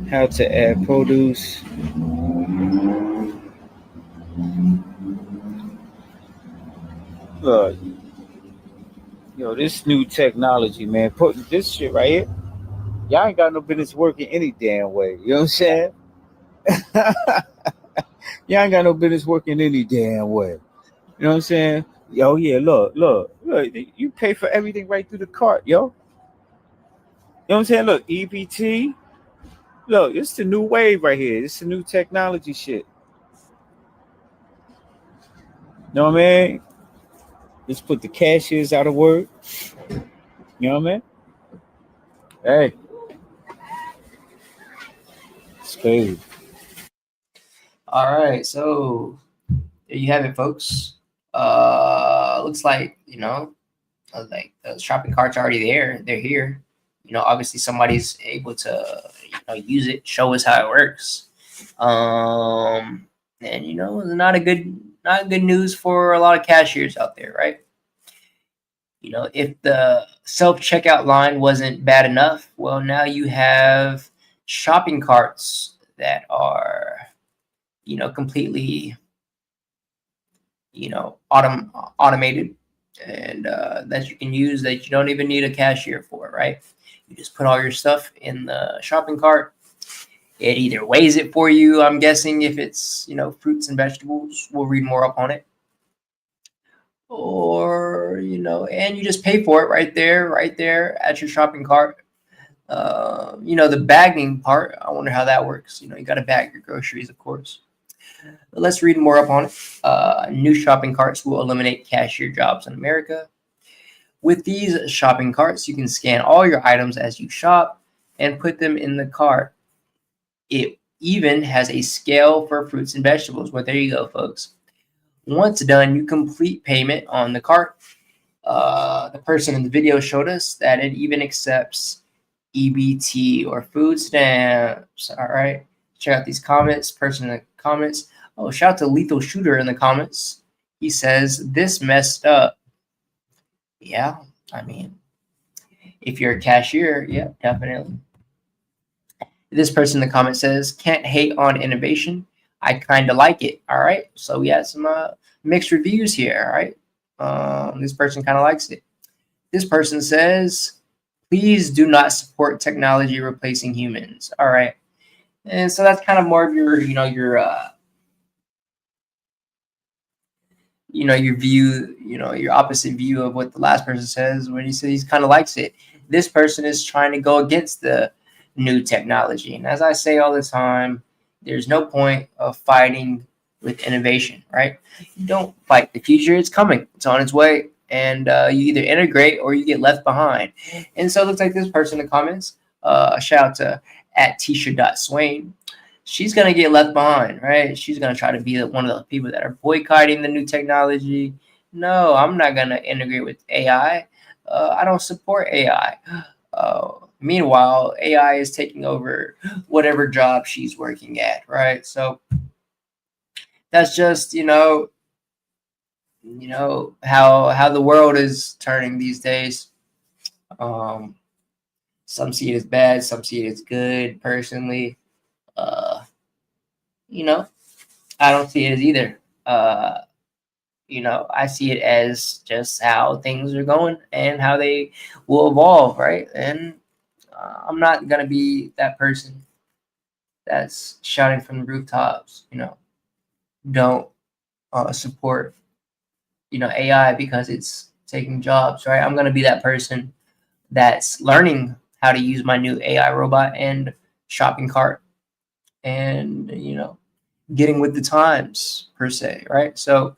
How to add produce. Yo, this new technology, man, putting this shit right here. Y'all ain't got no business working any damn way. You know what I'm saying? Y'all ain't got no business working any damn way. You know what I'm saying? Yo, yeah, look. You pay for everything right through the cart, yo. You know what I'm saying? Look, EBT. Look, it's the new wave right here. It's the new technology shit. You know what I mean? Let's put the cashiers out of work. You know what I mean? Hey. It's crazy. All right, so there you have it, folks. Looks like, like the shopping cart's already there. They're here. Obviously somebody's able to, use it, show us how it works. And not good news for a lot of cashiers out there, right? If the self-checkout line wasn't bad enough, well, now you have shopping carts that are, completely, automated, and that you can use, that you don't even need a cashier for, right? You just put all your stuff in the shopping cart. It either weighs it for you, I'm guessing, if it's, fruits and vegetables. We'll read more up on it. Or, and you just pay for it right there at your shopping cart. The bagging part, I wonder how that works. You got to bag your groceries, of course. But let's read more up on it. New shopping carts will eliminate cashier jobs in America. With these shopping carts, you can scan all your items as you shop and put them in the cart. It even has a scale for fruits and vegetables. Well, there you go, folks. Once done, you complete payment on the cart. The person in the video showed us that it even accepts EBT or food stamps. All right. Check out these comments. Person in the comments. Oh, shout out to Lethal Shooter in the comments. He says, this messed up. Yeah, I mean, if you're a cashier, yeah, definitely. This person in the comment says, can't hate on innovation. I kind of like it. All right. So we had some mixed reviews here. All right. This person kind of likes it. This person says, please do not support technology replacing humans. All right. And so that's kind of more of your your view, your opposite view of what the last person says when he says he kind of likes it. This person is trying to go against the new technology. And as I say all the time, there's no point of fighting with innovation, right? You don't fight the future. It's coming. It's on its way. And you either integrate or you get left behind. And so it looks like this person in the comments, shout out to @Tisha.Swain. She's going to get left behind, right? She's going to try to be one of the people that are boycotting the new technology. No, I'm not going to integrate with AI. I don't support AI. Meanwhile, AI is taking over whatever job she's working at, right? So that's just, how the world is turning these days. Some see it as bad, some see it as good. Personally, I don't see it as either. I see it as just how things are going and how they will evolve, right? And I'm not gonna be that person that's shouting from the rooftops, don't support, AI because it's taking jobs, right? I'm gonna be that person that's learning how to use my new AI robot and shopping cart, and getting with the times per se, right? So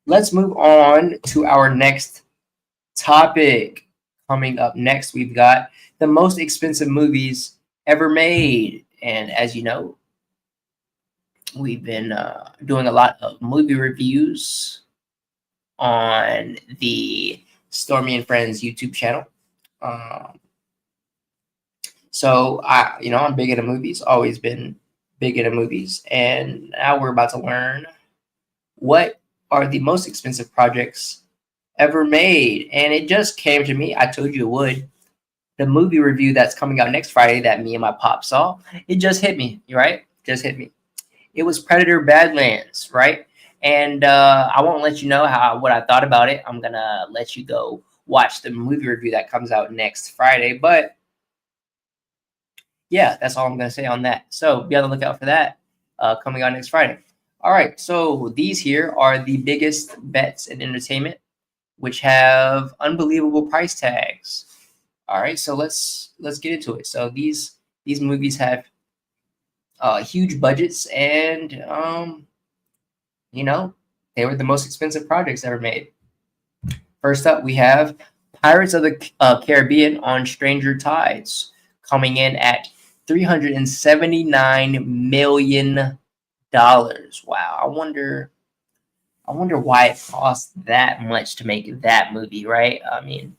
let's move on to our next topic. Coming up next, we've got the most expensive movies ever made. And as you know, we've been doing a lot of movie reviews on the Stormy and Friends YouTube channel. So I'm big into movies, always been big into movies. And now we're about to learn what are the most expensive projects ever made. And it just came to me. I told you it would. The movie review that's coming out next Friday that me and my pop saw, it just hit me, right? Just hit me. It was Predator Badlands, right? And I won't let you know what I thought about it. I'm going to let you go watch the movie review that comes out next Friday. But yeah, that's all I'm going to say on that. So be on the lookout for that coming out next Friday. All right, so these here are the biggest bets in entertainment, which have unbelievable price tags. All right, so let's get into it. So these movies have huge budgets, and you know, they were the most expensive projects ever made. First up, we have Pirates of the Caribbean on Stranger Tides, coming in at $379 million. Wow, I wonder why it cost that much to make that movie, right? I mean,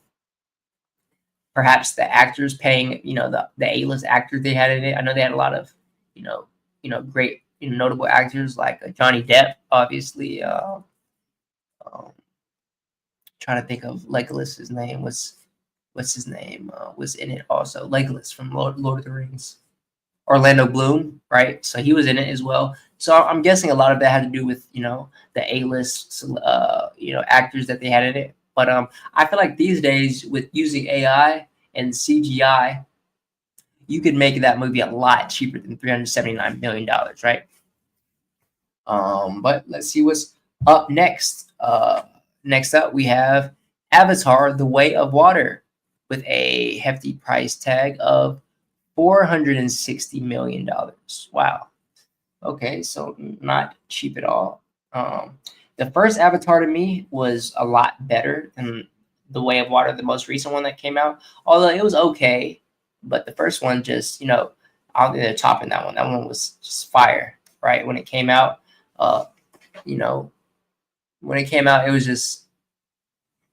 perhaps the actors paying, the A-list actors they had in it. I know they had a lot of, great, notable actors like Johnny Depp, obviously. Trying to think of Legolas. His name was, what's his name? Was in it also. Legolas from Lord of the Rings. Orlando Bloom, right? So he was in it as well. So I'm guessing a lot of that had to do with, the A-list, actors that they had in it. But I feel like these days with using AI and CGI, you could make that movie a lot cheaper than $379 million, right? But let's see what's up next. Next up, we have Avatar: The Way of Water with a hefty price tag of $460 million. Wow. Okay, so not cheap at all. The first Avatar to me was a lot better than The Way of Water, the most recent one that came out. Although it was okay, but the first one just, I don't think they're topping that one. That one was just fire, right? When it came out, when it came out, it was just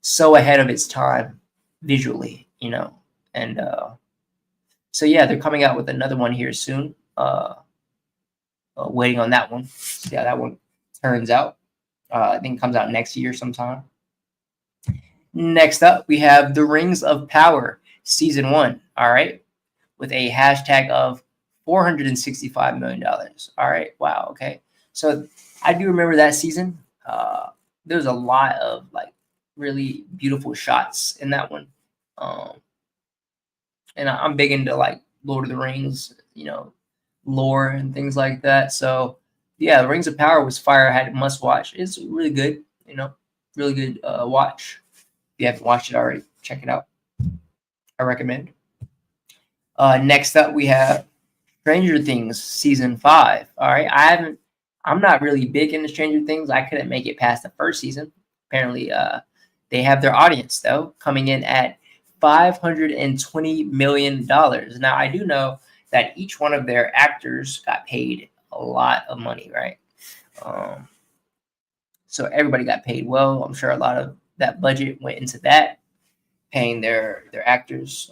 so ahead of its time visually, and so yeah, they're coming out with another one here soon. Waiting on that one. See how that one turns out. I think it comes out next year sometime. Next up, we have The Rings of Power Season 1. All right, with a hashtag of $465 million. All right, wow. Okay, so I do remember that season. There's a lot of like really beautiful shots in that one. And I'm big into like Lord of the Rings, lore and things like that. So yeah, The Rings of Power was fire. I had a must watch. It's really good, really good watch. If you haven't watched it already, check it out. I recommend. Next up, we have Stranger Things Season 5. All right, I'm not really big into Stranger Things. I couldn't make it past the first season. Apparently, they have their audience though, coming in at $520 million. Now, I do know that each one of their actors got paid a lot of money, right? So everybody got paid well. I'm sure a lot of that budget went into that, paying their actors.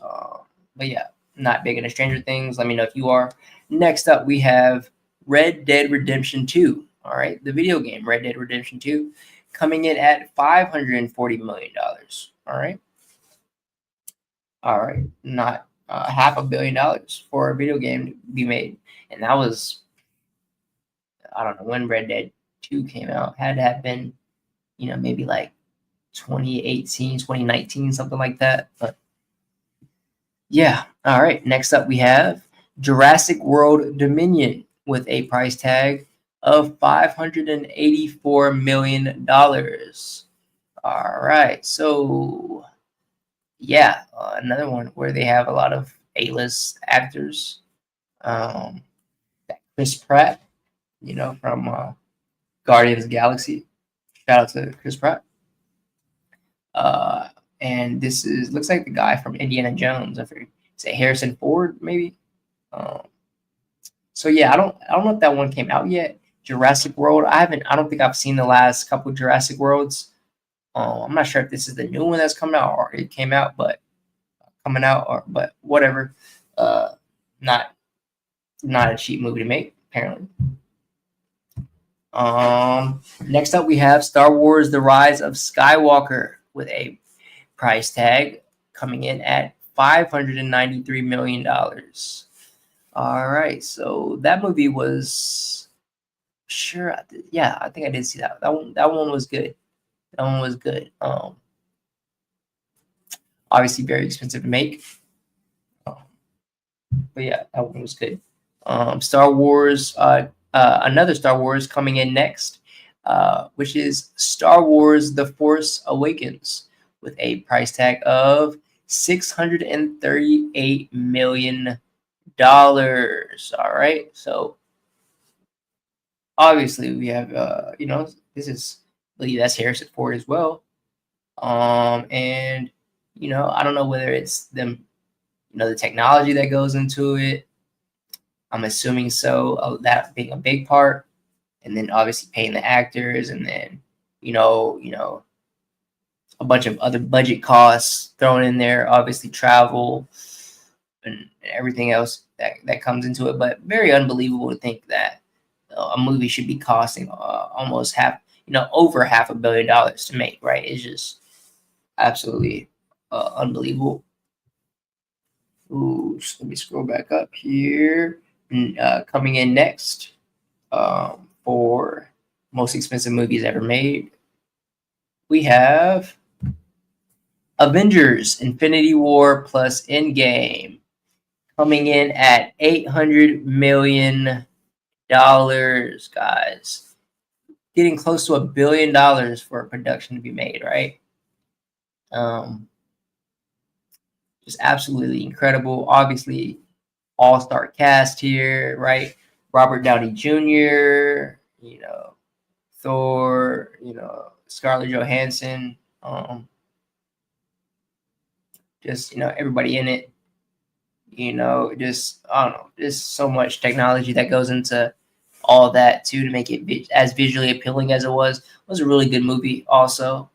But yeah, not big into Stranger Things. Let me know if you are. Next up, we have Red Dead Redemption 2. All right, the video game Red Dead Redemption 2 coming in at $540 million. All right. All right, not $500 million for a video game to be made. And that was, I don't know when Red Dead 2 came out. Had to have been, maybe like 2018, 2019, something like that. But yeah, all right. Next up, we have Jurassic World Dominion with a price tag of $584 million. All right, so yeah, another one where they have a lot of A-list actors. Chris Pratt, from Guardians of the Galaxy. Shout out to Chris Pratt. And this looks like the guy from Indiana Jones. I forget, is it Harrison Ford, maybe? So yeah, I don't know if that one came out yet. Jurassic World. I don't think I've seen the last couple Jurassic Worlds. I'm not sure if this is the new one that's coming out or it came out, but but whatever. Not a cheap movie to make, apparently. Next up we have Star Wars: The Rise of Skywalker with a price tag coming in at $593 million. All right, so that movie was I think I did see that. That one was good. That one was good. Obviously, very expensive to make. But yeah, that one was good. Star Wars, another Star Wars coming in next, which is Star Wars: The Force Awakens, with a price tag of $638 million. All right, so obviously we have, this is, I believe that's Harrison Ford as well. And I don't know whether it's them, the technology that goes into it. I'm assuming so, that being a big part, and then obviously paying the actors, and then a bunch of other budget costs thrown in there, obviously travel and everything else that comes into it. But very unbelievable to think that a movie should be costing almost over $500 million to make, right? It's just absolutely unbelievable. Ooh, so let me scroll back up here. Coming in next, for most expensive movies ever made, we have Avengers: Infinity War plus Endgame, coming in at $800 million, guys. Getting close to $1 billion for a production to be made, right? Just absolutely incredible. Obviously, all-star cast here, right? Robert Downey Jr., Thor, Scarlett Johansson, just everybody in it. Just I don't know, just so much technology that goes into all that too to make it as visually appealing as it was. It was a really good movie. Also,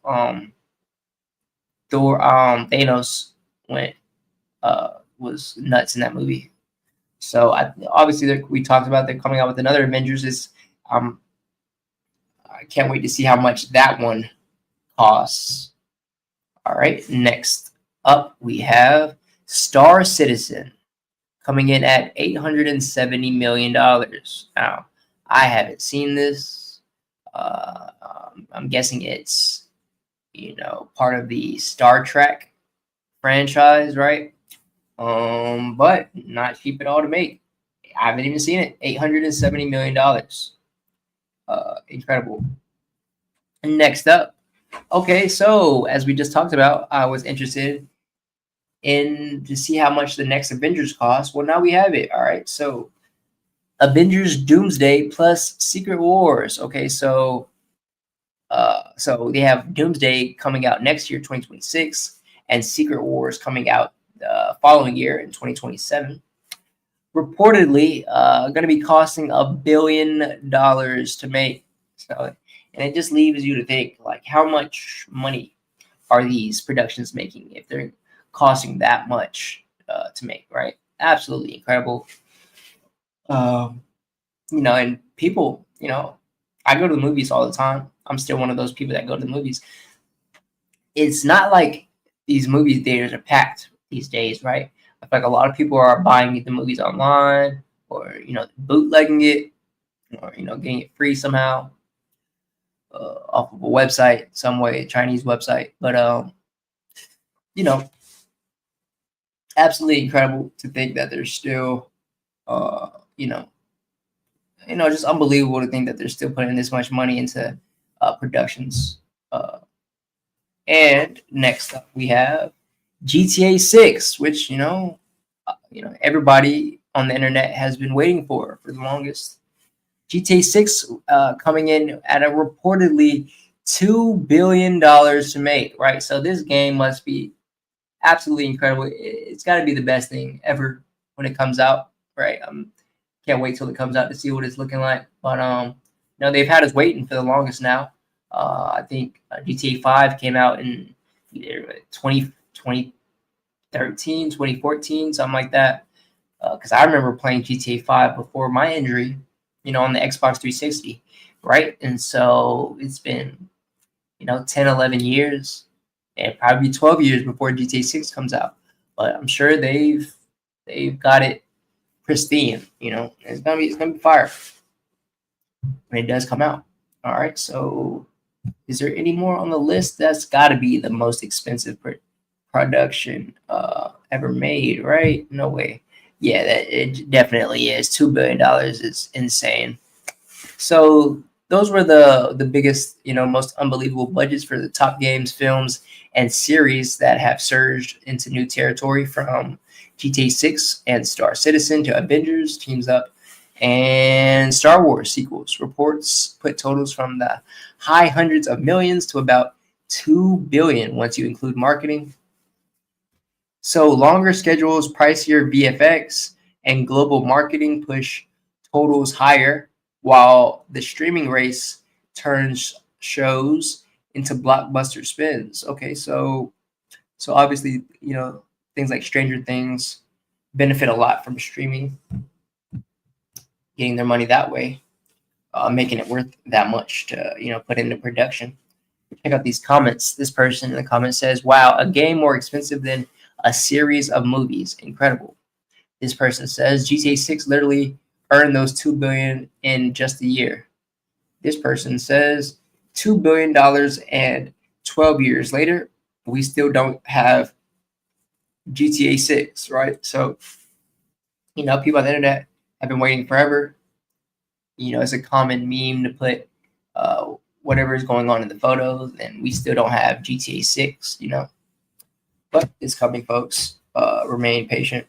Thor, Thanos was nuts in that movie. So obviously we talked about they're coming out with another Avengers. I can't wait to see how much that one costs. All right, next up we have Star Citizen, coming in at $870 million. Now, I haven't seen this. I'm guessing it's part of the Star Trek franchise, right? But not cheap at all to make. I haven't even seen it. $870 million. Incredible. And next up, okay, so as we just talked about, I was interested in to see how much the next Avengers cost. Well, now we have it. All right, so Avengers Doomsday plus Secret Wars. Okay, so they have Doomsday coming out next year, 2026, and Secret Wars coming out the following year in 2027. Reportedly, going to be costing $1 billion to make. So, and it just leaves you to think, like, how much money are these productions making if they're costing that much to make, right? Absolutely incredible. And people, I go to the movies all the time. I'm still one of those people that go to the movies. It's not like these movie theaters are packed these days, right? I feel like a lot of people are buying the movies online, or bootlegging it, or getting it free somehow off of a website, some way, a Chinese website. But absolutely incredible to think that there's still just unbelievable to think that they're still putting this much money into productions. And next up we have GTA 6, which everybody on the internet has been waiting for the longest. GTA 6 coming in at a reportedly $2 billion to make, right? So this game must be absolutely incredible. It's got to be the best thing ever when it comes out, right? Can't wait till it comes out to see what it's looking like. But they've had us waiting for the longest now. I think GTA 5 came out in either 2013, 2014, something like that. Because I remember playing GTA 5 before my injury, on the Xbox 360, right? And so it's been, 10, 11 years, and probably 12 years before GTA 6 comes out. But I'm sure they've got it pristine. It's gonna be fire when it does come out. All right, so is there any more on the list? That's got to be the most expensive production ever made, right? No way. Yeah, that it definitely is. $2 billion is insane. So those were the biggest, most unbelievable budgets for the top games, films, and series that have surged into new territory, from GTA 6 and Star Citizen to Avengers Teams Up and Star Wars sequels. Reports put totals from the high hundreds of millions to about 2 billion once you include marketing. So longer schedules, pricier VFX, and global marketing push totals higher, while the streaming race turns shows into blockbuster spins. Okay, so obviously, things like Stranger Things benefit a lot from streaming, getting their money that way, making it worth that much to put into production. Check out these comments. This person in the comment says, "Wow, a game more expensive than a series of movies. Incredible." This person says, "GTA 6 literally earned those 2 billion in just a year." This person says, $2 billion and 12 years later, we still don't have GTA 6, right? So, people on the internet have been waiting forever. It's a common meme to put whatever is going on in the photos, and we still don't have GTA 6, But it's coming, folks. Remain patient.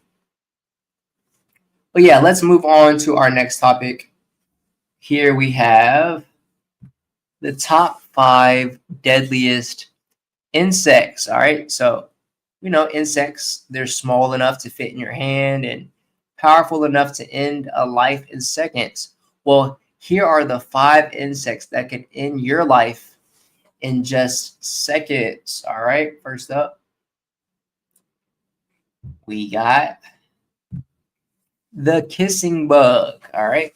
But yeah, let's move on to our next topic. Here we have the top 5 deadliest insects. All right. So, insects, they're small enough to fit in your hand and powerful enough to end a life in seconds. Well, here are the 5 insects that can end your life in just seconds. All right. First up, we got the kissing bug. All right.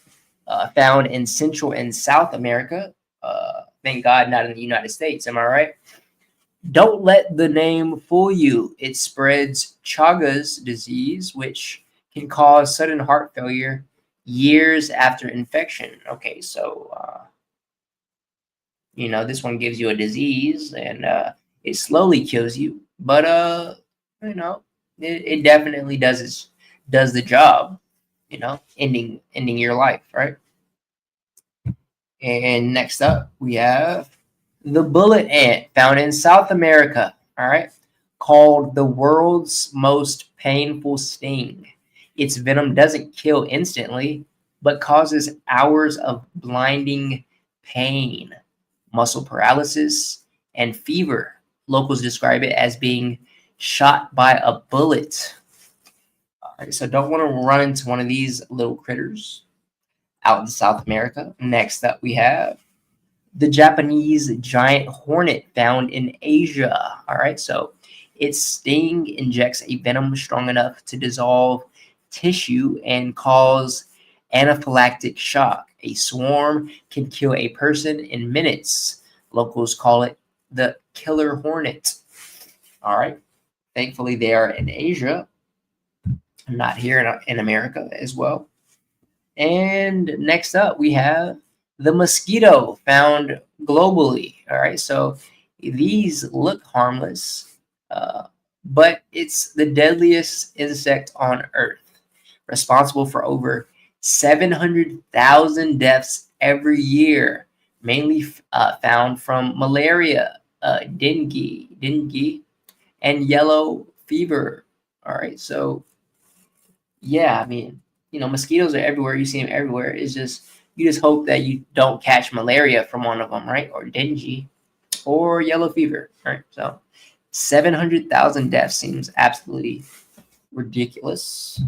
Found in Central and South America. Thank God not in the United States. Am I right? Don't let the name fool you. It spreads Chagas disease, which can cause sudden heart failure years after infection. Okay, so this one gives you a disease, and it slowly kills you, but it definitely does the job, ending your life, right? And next up, we have the bullet ant, found in South America, all right, called the world's most painful sting. Its venom doesn't kill instantly, but causes hours of blinding pain, muscle paralysis, and fever. Locals describe it as being shot by a bullet. All right, so don't want to run into one of these little critters out in South America. Next up, we have the Japanese giant hornet, found in Asia. All right, so its sting injects a venom strong enough to dissolve tissue and cause anaphylactic shock. A swarm can kill a person in minutes. Locals call it the killer hornet. All right, thankfully they are in Asia, not here in America as well. And next up, we have the mosquito, found globally. All right, so these look harmless, but it's the deadliest insect on Earth, responsible for over 700,000 deaths every year, mainly found from malaria, dengue, and yellow fever. All right, so yeah, I mean, mosquitoes are everywhere. You see them everywhere. It's just, you just hope that you don't catch malaria from one of them, right? Or dengue or yellow fever, right? So 700,000 deaths seems absolutely ridiculous.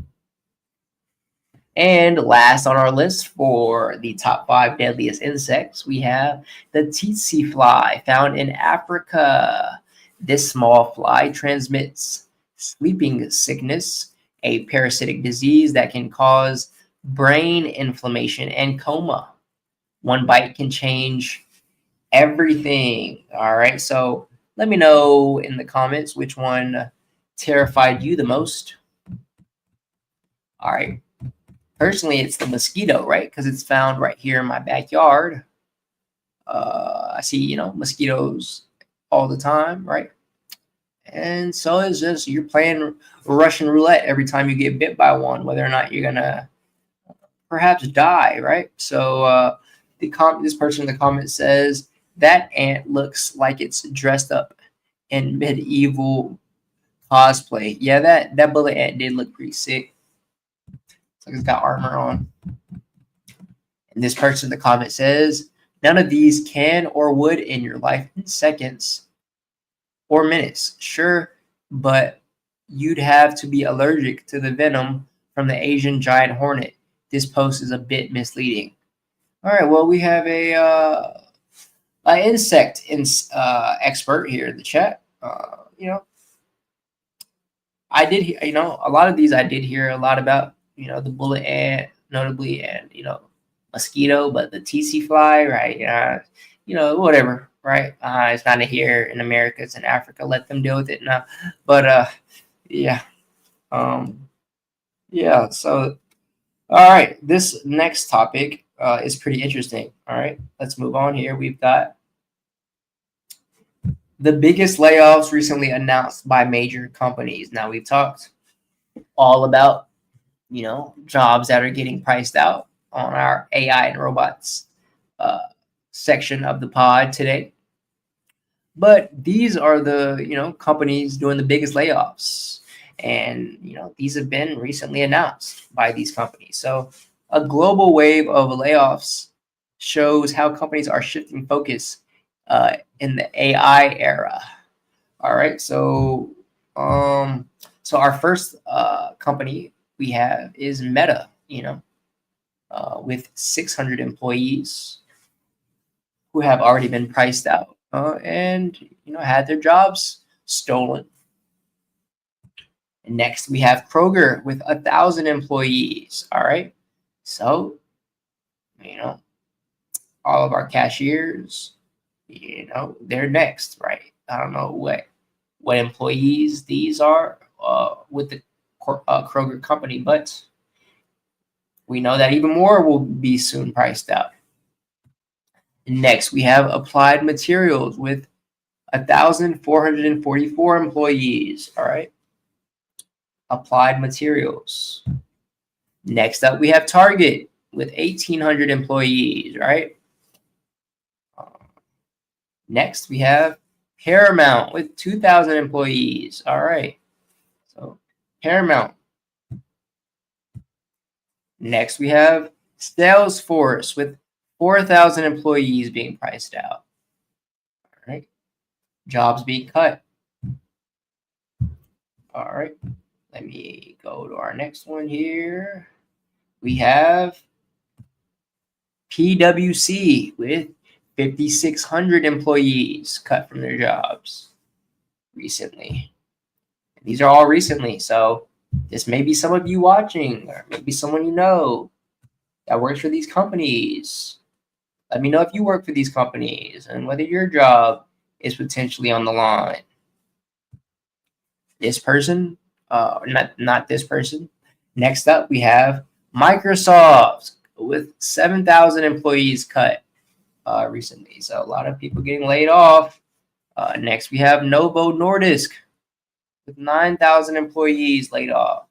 And last on our list for the top 5 deadliest insects, we have the tsetse fly, found in Africa. This small fly transmits sleeping sickness, a parasitic disease that can cause brain inflammation and coma. One bite can change everything. All right, so let me know in the comments which one terrified you the most. All right, personally, it's the mosquito, right? Because it's found right here in my backyard. I see, mosquitoes all the time, right? And so it's just you're playing Russian roulette every time you get bit by one, whether or not you're gonna perhaps die, right? So this person in the comment says that ant looks like it's dressed up in medieval cosplay. Yeah, that bullet ant did look pretty sick. It's like it's got armor on. And this person in the comment says, none of these can or would end your life in seconds or minutes. Sure, but you'd have to be allergic to the venom from the Asian giant hornet. This post is a bit misleading. All right, well, we have a insect expert here in the chat. I did hear, a lot of these I did hear a lot about, the bullet ant, notably, and, mosquito, but the TC fly, right? Whatever, right? It's not here in America, it's in Africa. Let them deal with it now. But, yeah. Yeah, so, all right, this next topic is pretty interesting. All right, let's move on here. We've got the biggest layoffs recently announced by major companies. Now, we've talked all about, jobs that are getting priced out on our AI and robots section of the pod today. But these are the, companies doing the biggest layoffs. And, these have been recently announced by these companies. So a global wave of layoffs shows how companies are shifting focus in the AI era. All right. So our first company we have is Meta, with 600 employees who have already been priced out and, had their jobs stolen. And next, we have Kroger with 1,000 employees. All right. So, all of our cashiers, they're next, right? I don't know what employees these are with the Kroger company, but we know that even more will be soon priced out. Next, we have Applied Materials with 1,444 employees. All right. Applied Materials. Next up, we have Target with 1,800 employees, right? Next, we have Paramount with 2,000 employees. All right. So, Paramount. Next, we have Salesforce with 4,000 employees being priced out. All right. Jobs being cut. All right. Let me go to our next one here. We have PwC with 5,600 employees cut from their jobs recently. And these are all recently. So this may be some of you watching, or maybe someone you know that works for these companies. Let me know if you work for these companies and whether your job is potentially on the line. This person, not this person. Next up, we have Microsoft with 7,000 employees cut recently. So a lot of people getting laid off. Next, we have Novo Nordisk with 9,000 employees laid off.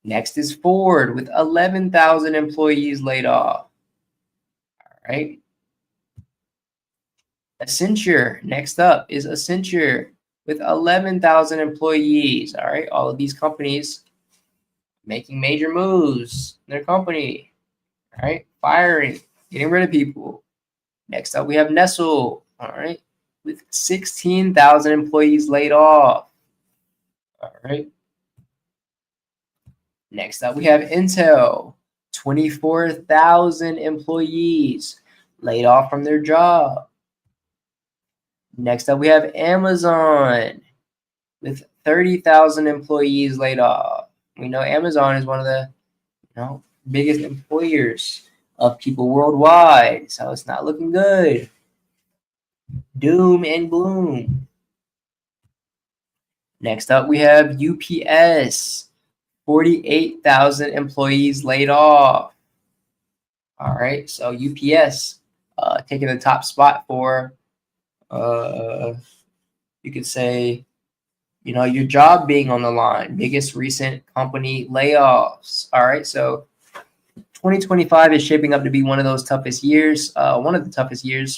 Next is Ford with 11,000 employees laid off. All right. Accenture, next up is Accenture with 11,000 employees. All right. All of these companies making major moves in their company. All right. Firing, getting rid of people. Next up, we have Nestle. All right. With 16,000 employees laid off. All right. Next up, we have Intel. 24,000 employees laid off from their job. Next up, we have Amazon with 30,000 employees laid off. We know Amazon is one of the biggest employers of people worldwide, so it's not looking good. Doom and gloom. Next up, we have UPS. 48,000 employees laid off. All right, so UPS taking the top spot for You could say, your job being on the line, biggest recent company layoffs. All right, so 2025 is shaping up to be one of the toughest years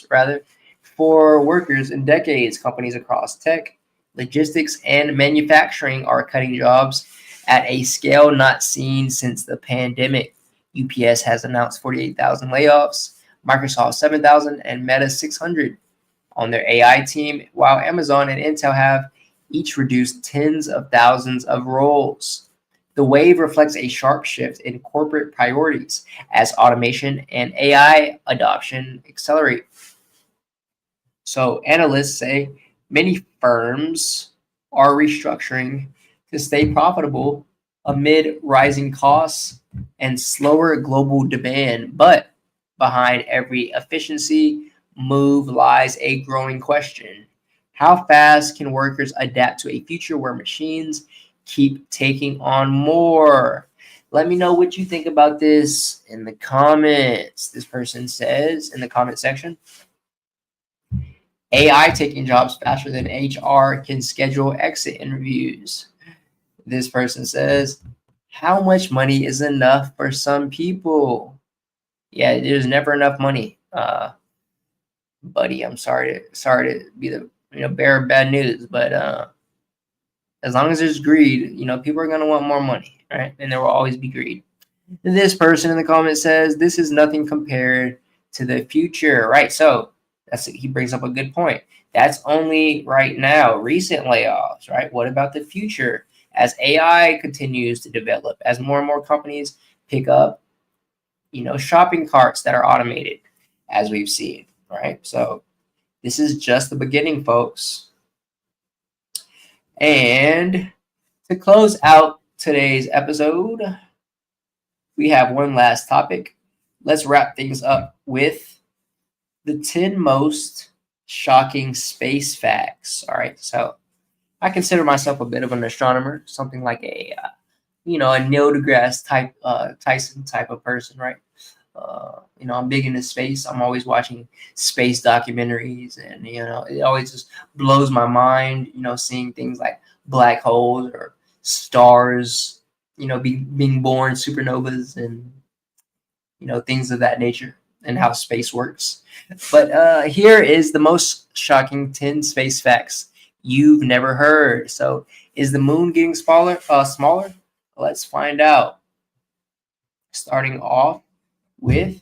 rather, for workers in decades. Companies across tech, logistics, and manufacturing are cutting jobs at a scale not seen since the pandemic. UPS has announced 48,000 layoffs, Microsoft 7,000, and Meta 600 on their AI team, while Amazon and Intel have each reduced tens of thousands of roles. The wave reflects a sharp shift in corporate priorities as automation and AI adoption accelerate. So, analysts say many firms are restructuring to stay profitable amid rising costs and slower global demand. But behind every efficiency move lies a growing question. How fast can workers adapt to a future where machines keep taking on more? Let me know what you think about this in the comments. This person says in the comment section, AI taking jobs faster than HR can schedule exit interviews. This person says, how much money is enough for some people? Yeah, there's never enough money. Buddy, I'm sorry to be the bearer of bad news, but as long as there's greed, people are gonna want more money, right? And there will always be greed. This person in the comment says this is nothing compared to the future, right? So he brings up a good point. That's only right now, recent layoffs, right? What about the future? As AI continues to develop, as more and more companies pick up, shopping carts that are automated, as we've seen, right? So this is just the beginning, folks. And to close out today's episode, we have one last topic. Let's wrap things up with the 10 most shocking space facts. All right, so I consider myself a bit of an astronomer, something like a Neil deGrasse type, Tyson type of person, right? I'm big into space. I'm always watching space documentaries, and it always just blows my mind. Seeing things like black holes or stars, being born, supernovas, and things of that nature, and how space works. But here is the most shocking 10 space facts you've never heard. So, is the moon getting smaller? Let's find out. Starting off with,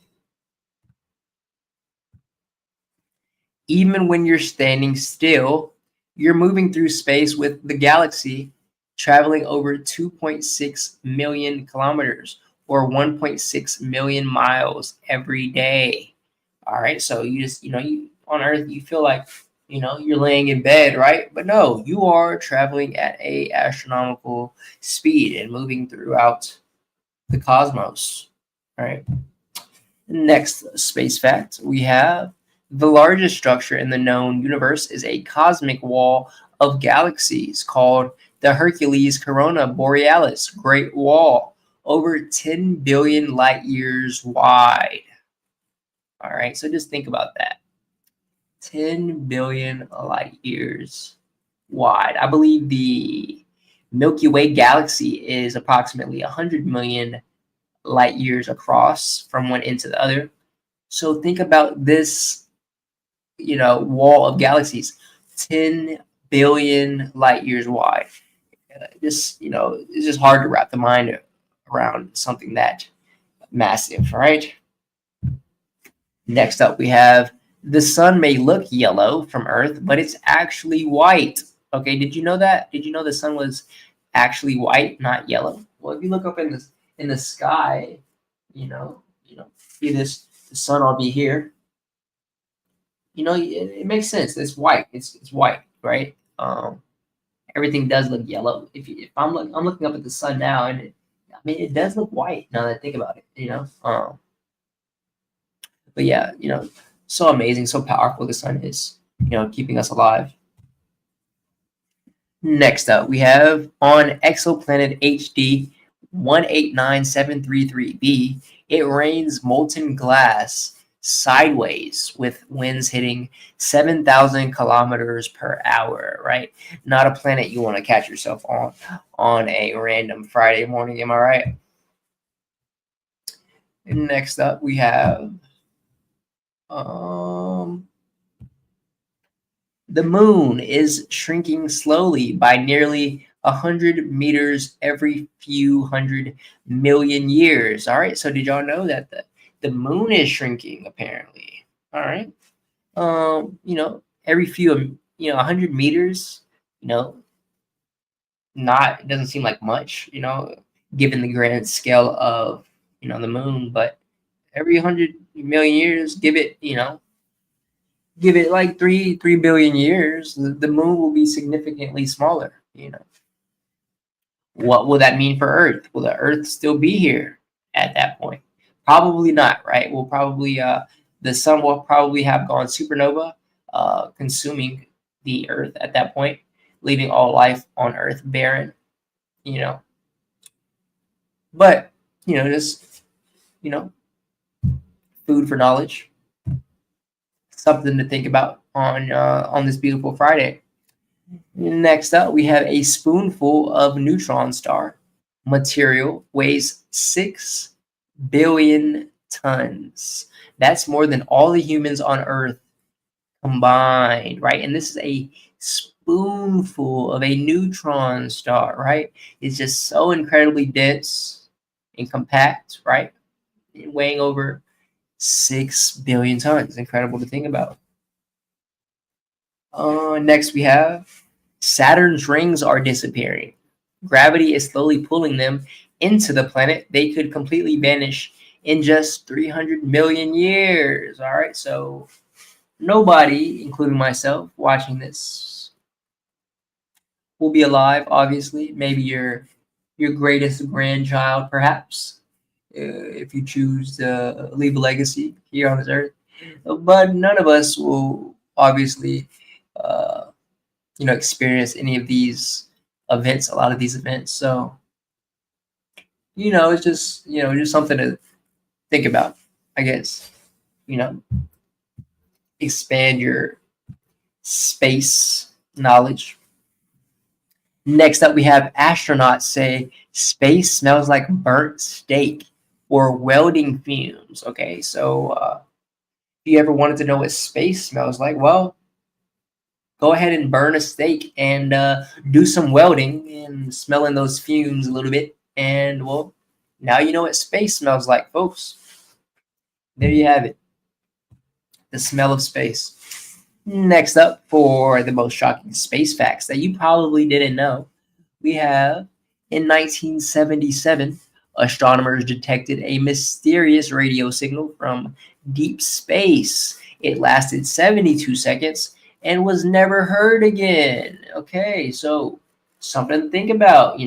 even when you're standing still, you're moving through space with the galaxy, traveling over 2.6 million kilometers or 1.6 million miles every day. All right, so you just, you on Earth, you feel like, you're laying in bed, right? But no, you are traveling at a astronomical speed and moving throughout the cosmos. All right. Next space fact, we have the largest structure in the known universe is a cosmic wall of galaxies called the Hercules Corona Borealis Great Wall, over 10 billion light years wide. All right, so just think about that. 10 billion light years wide. I believe the Milky Way galaxy is approximately 100 million light years across from one end to the other. So think about this, wall of galaxies, 10 billion light years wide. It's just hard to wrap the mind around something that massive, right? Next up, we have the sun may look yellow from Earth, but it's actually white. Okay, did you know that? Did you know the sun was actually white, not yellow? Well, if you look up in the sky, see this, the sun will be here. It makes sense. It's white. It's white, right? Everything does look yellow. If I'm looking up at the sun now, and it does look white now that I think about it. But yeah, so amazing, so powerful the sun is, keeping us alive. Next up, we have on exoplanet HD 189733b, it rains molten glass sideways with winds hitting 7,000 kilometers per hour, right? Not a planet you want to catch yourself on a random Friday morning, am I right? And next up, we have the moon is shrinking slowly by nearly 100 meters every few 100 million years. All right, so did y'all know that the moon is shrinking apparently? All right, every few 100 meters, not, it doesn't seem like much, given the grand scale of the moon, but every 100 million years, give it like 3 billion years, the moon will be significantly smaller. What will that mean for Earth? Will the Earth still be here at that point? Probably not, right? We'll probably the sun will probably have gone supernova, consuming the Earth at that point, leaving all life on Earth barren. But just food for knowledge, something to think about on this beautiful Friday. Next up, we have a spoonful of neutron star material weighs 6 billion tons. That's more than all the humans on Earth combined, right? And this is a spoonful of a neutron star, right? It's just so incredibly dense and compact, right? Weighing over 6 billion tons. Incredible to think about. Next, we have Saturn's rings are disappearing. Gravity is slowly pulling them into the planet. They could completely vanish in just 300 million years. All right, so nobody, including myself, watching this will be alive. Obviously, maybe your greatest grandchild, perhaps, if you choose to leave a legacy here on this earth. But none of us will obviously, experience any of these events, a lot of these events. So, it's just something to think about, I guess. Expand your space knowledge. Next up, we have astronauts say space smells like burnt steak or welding fumes. Okay, so if you ever wanted to know what space smells like, well, go ahead and burn a steak and do some welding and smell in those fumes a little bit. And, well, now you know what space smells like, folks. There you have it. The smell of space. Next up, for the most shocking space facts that you probably didn't know, we have in 1977, astronomers detected a mysterious radio signal from deep space. It lasted 72 seconds and was never heard again. Okay, so something to think about.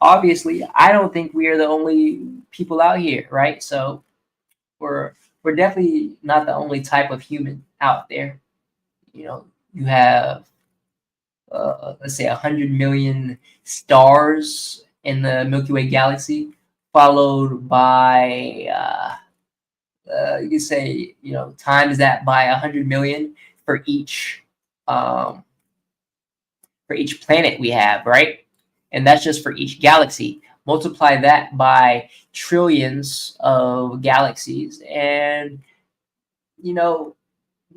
Obviously, I don't think we are the only people out here, right? So we're definitely not the only type of human out there. You have let's say 100 million stars in the Milky Way galaxy, followed by you could say times that by 100 million for each planet we have, right? And that's just for each galaxy. Multiply that by trillions of galaxies, and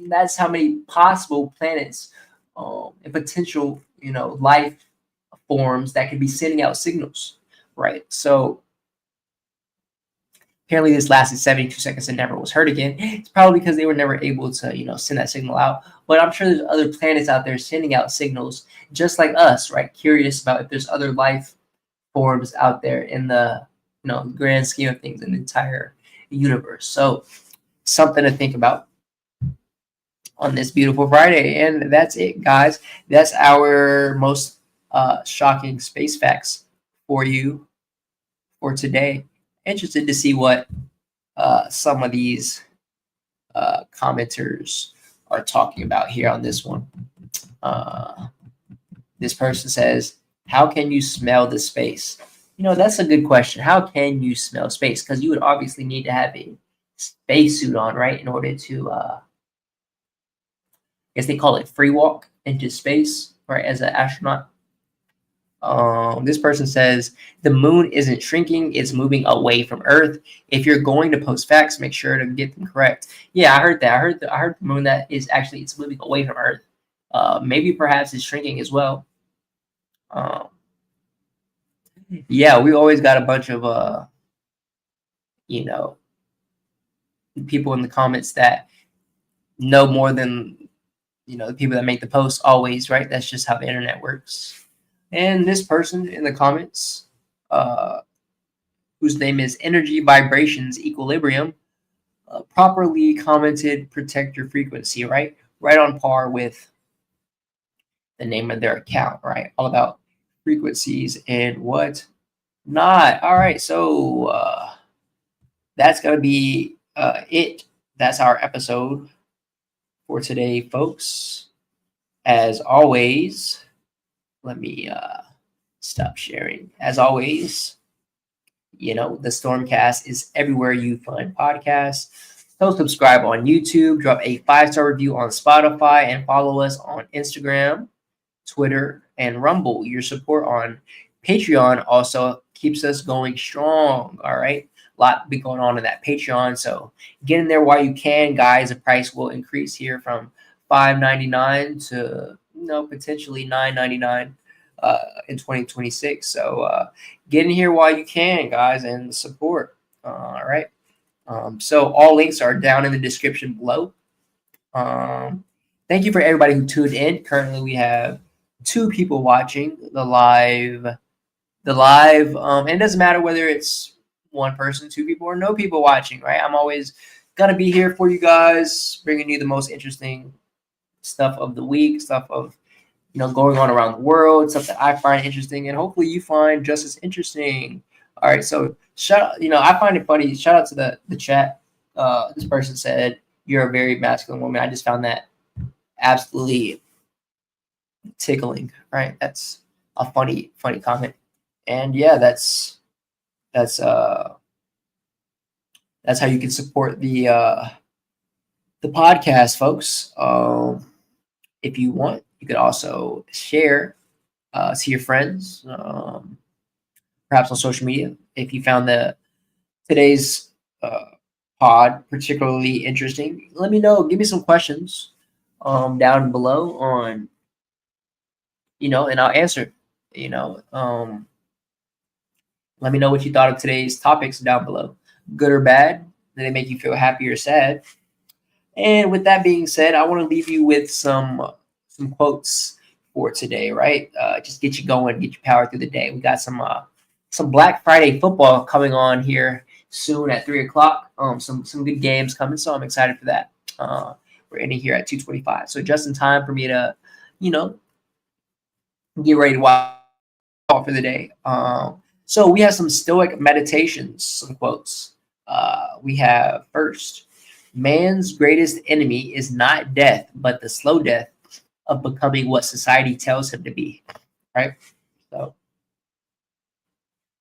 that's how many possible planets and potential life forms that could be sending out signals, right? So apparently this lasted 72 seconds and never was heard again. It's probably because they were never able to send that signal out. But I'm sure there's other planets out there sending out signals just like us, right? Curious about if there's other life forms out there in the grand scheme of things in the entire universe. So something to think about on this beautiful Friday. And that's it, guys. That's our most shocking space facts for you for today. Interested to see what some of these commenters are talking about here on this one. This person says, how can you smell the space? That's a good question. How can you smell space? Because you would obviously need to have a spacesuit on, right, in order to, I guess they call it free walk into space, right, as an astronaut. This person says the moon isn't shrinking; it's moving away from Earth. If you're going to post facts, make sure to get them correct. Yeah, I heard that. I heard the moon that is actually it's moving away from Earth. Maybe perhaps it's shrinking as well. Yeah, we always got a bunch of you know, people in the comments that know more than the people that make the posts always, right? That's just how the internet works. And this person in the comments, whose name is Energy Vibrations Equilibrium, properly commented, protect your frequency, right? Right on par with the name of their account, right? All about frequencies and what not. All right, so that's going to be it. That's our episode for today, folks. As always, let me stop sharing. As always, the StormCast is everywhere you find podcasts. So subscribe on YouTube, drop a 5-star review on Spotify, and follow us on Instagram, Twitter, and Rumble. Your support on Patreon also keeps us going strong. All right. A lot be going on in that Patreon. So get in there while you can, guys. The price will increase here from $5.99 to potentially $9.99 in 2026. So get in here while you can, guys, and support. All right. So all links are down in the description below. Thank you for everybody who tuned in. Currently, we have 2 people watching the live. And it doesn't matter whether it's 1 person, 2 people, or no people watching, right? I'm always gonna be here for you guys, bringing you the most interesting stuff of the week, stuff of going on around the world, stuff that I find interesting, and hopefully you find just as interesting. All right, so I find it funny. Shout out to the chat. This person said, "You're a very masculine woman." I just found that absolutely tickling. Right, that's a funny comment, and yeah, that's how you can support the podcast, folks. If you want, you could also share to your friends, perhaps on social media. If you found today's pod particularly interesting, let me know. Give me some questions down below on, and I'll answer. Let me know what you thought of today's topics down below, good or bad. Did they make you feel happy or sad? And with that being said, I want to leave you with some quotes for today, right? Just get you going, get you power through the day. We got some Black Friday football coming on here soon at 3:00. Some good games coming, so I'm excited for that. We're ending here at 2:25, so just in time for me to, get ready to watch for the day. So we have some Stoic meditations, some quotes. We have first, man's greatest enemy is not death, but the slow death of becoming what society tells him to be, right? So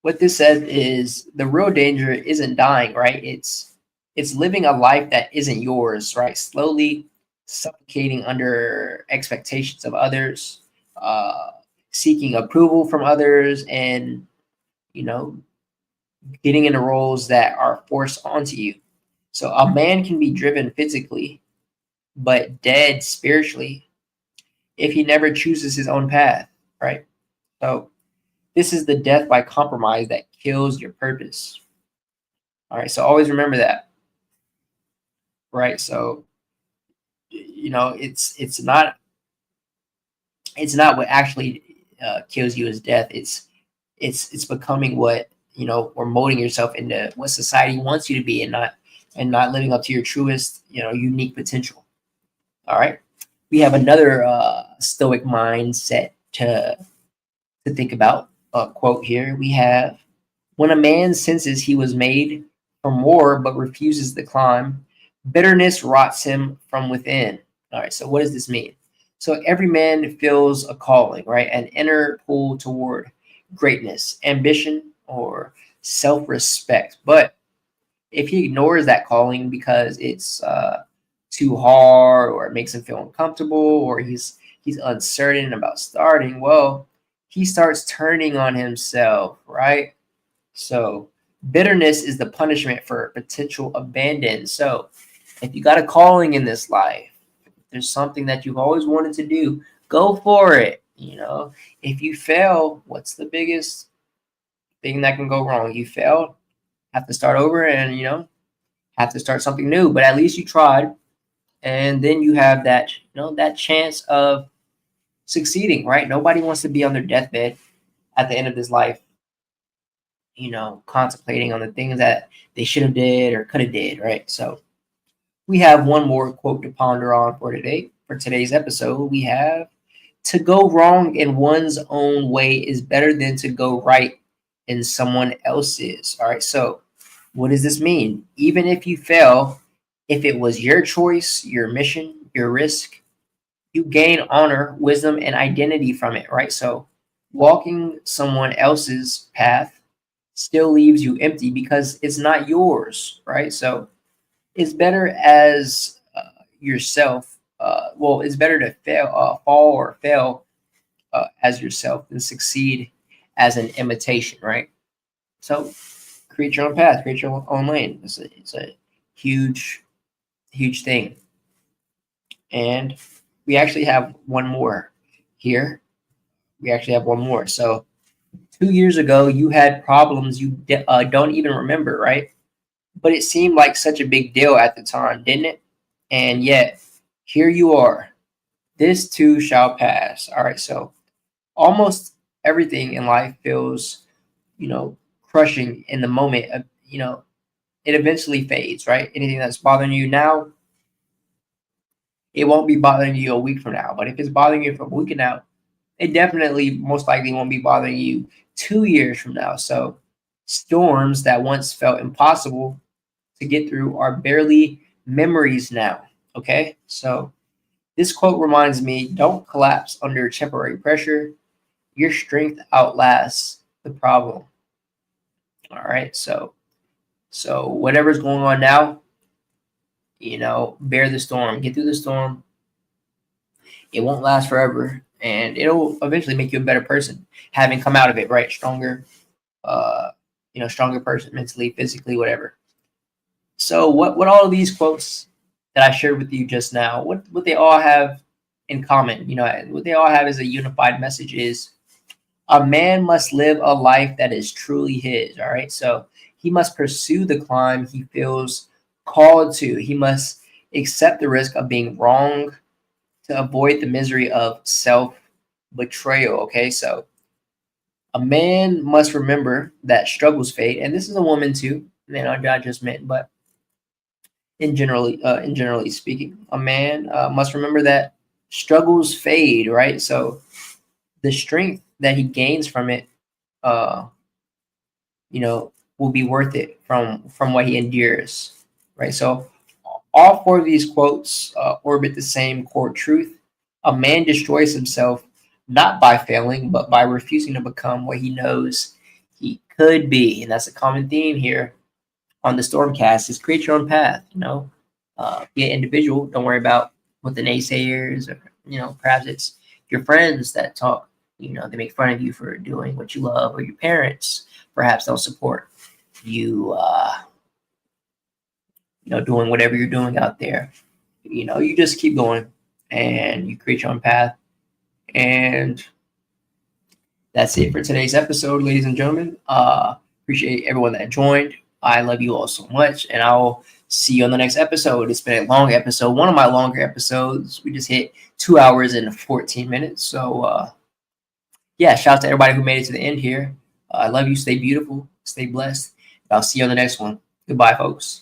what this says is the real danger isn't dying, right? It's living a life that isn't yours, right? Slowly suffocating under expectations of others, seeking approval from others, and getting into roles that are forced onto you. So a man can be driven physically, but dead spiritually if he never chooses his own path, right? So this is the death by compromise that kills your purpose. All right, so always remember that, right? So it's not what actually kills you is death. It's becoming what or molding yourself into what society wants you to be, and not living up to your truest unique potential. All right, we have another Stoic mindset to think about. Quote here we have: when a man senses he was made from war but refuses the climb, bitterness rots him from within. All right, so what does this mean? So every man feels a calling, right? An inner pull toward greatness, ambition, or self-respect. But if he ignores that calling because it's too hard, or it makes him feel uncomfortable, or he's uncertain about starting, well, he starts turning on himself, right? So bitterness is the punishment for potential abandon. So if you got a calling in this life, there's something that you've always wanted to do, go for it. You know, if you fail, what's the biggest thing that can go wrong? You failed, have to start over, and have to start something new. But at least you tried, and then you have that that chance of succeeding, right? Nobody wants to be on their deathbed at the end of this life, contemplating on the things that they should have did or could have did, right? So we have one more quote to ponder on for today. For today's episode, we have, to go wrong in one's own way is better than to go right in someone else's. All right. So what does this mean? Even if you fail, if it was your choice, your mission, your risk, you gain honor, wisdom, and identity from it, right? So walking someone else's path still leaves you empty because it's not yours, right? So it's better as yourself. Well, it's better to fall or fail as yourself than succeed as an imitation, right? So create your own path, create your own lane. It's a huge, huge thing. And we actually have one more here. We actually have one more. So 2 years ago, you had problems you don't even remember, right? But it seemed like such a big deal at the time, didn't it? And yet, here you are. This too shall pass. All right. So almost everything in life feels, crushing in the moment. It eventually fades, right? Anything that's bothering you now, it won't be bothering you a week from now. But if it's bothering you from a week from now, it definitely most likely won't be bothering you 2 years from now. So storms that once felt impossible to get through are barely memories now. Okay. So this quote reminds me, don't collapse under temporary pressure. Your strength outlasts the problem. All right. So whatever's going on now, bear the storm, get through the storm. It won't last forever, and it'll eventually make you a better person, having come out of it, right? Stronger, stronger person, mentally, physically, whatever. So what all of these quotes that I shared with you just now, what they all have in common, what they all have as a unified message is a man must live a life that is truly his. All right. So he must pursue the climb he feels called to. He must accept the risk of being wrong to avoid the misery of self-betrayal. Okay. So a man must remember that struggles fade. And this is a woman too, not just men, but in generally speaking, a man must remember that struggles fade, right? So the strength that he gains from it, will be worth it from what he endures, right? So all four of these quotes orbit the same core truth. A man destroys himself not by failing, but by refusing to become what he knows he could be. And that's a common theme here on the StormCast, is create your own path, be an individual. Don't worry about what the naysayers or, perhaps it's your friends that talk, they make fun of you for doing what you love, or your parents perhaps don't support you, doing whatever you're doing out there. You just keep going and you create your own path. And that's it for today's episode, ladies and gentlemen. Appreciate everyone that joined. I love you all so much, and I'll see you on the next episode. It's been a long episode, one of my longer episodes. We just hit 2 hours and 14 minutes. So, shout out to everybody who made it to the end here. I love you. Stay beautiful. Stay blessed. I'll see you on the next one. Goodbye, folks.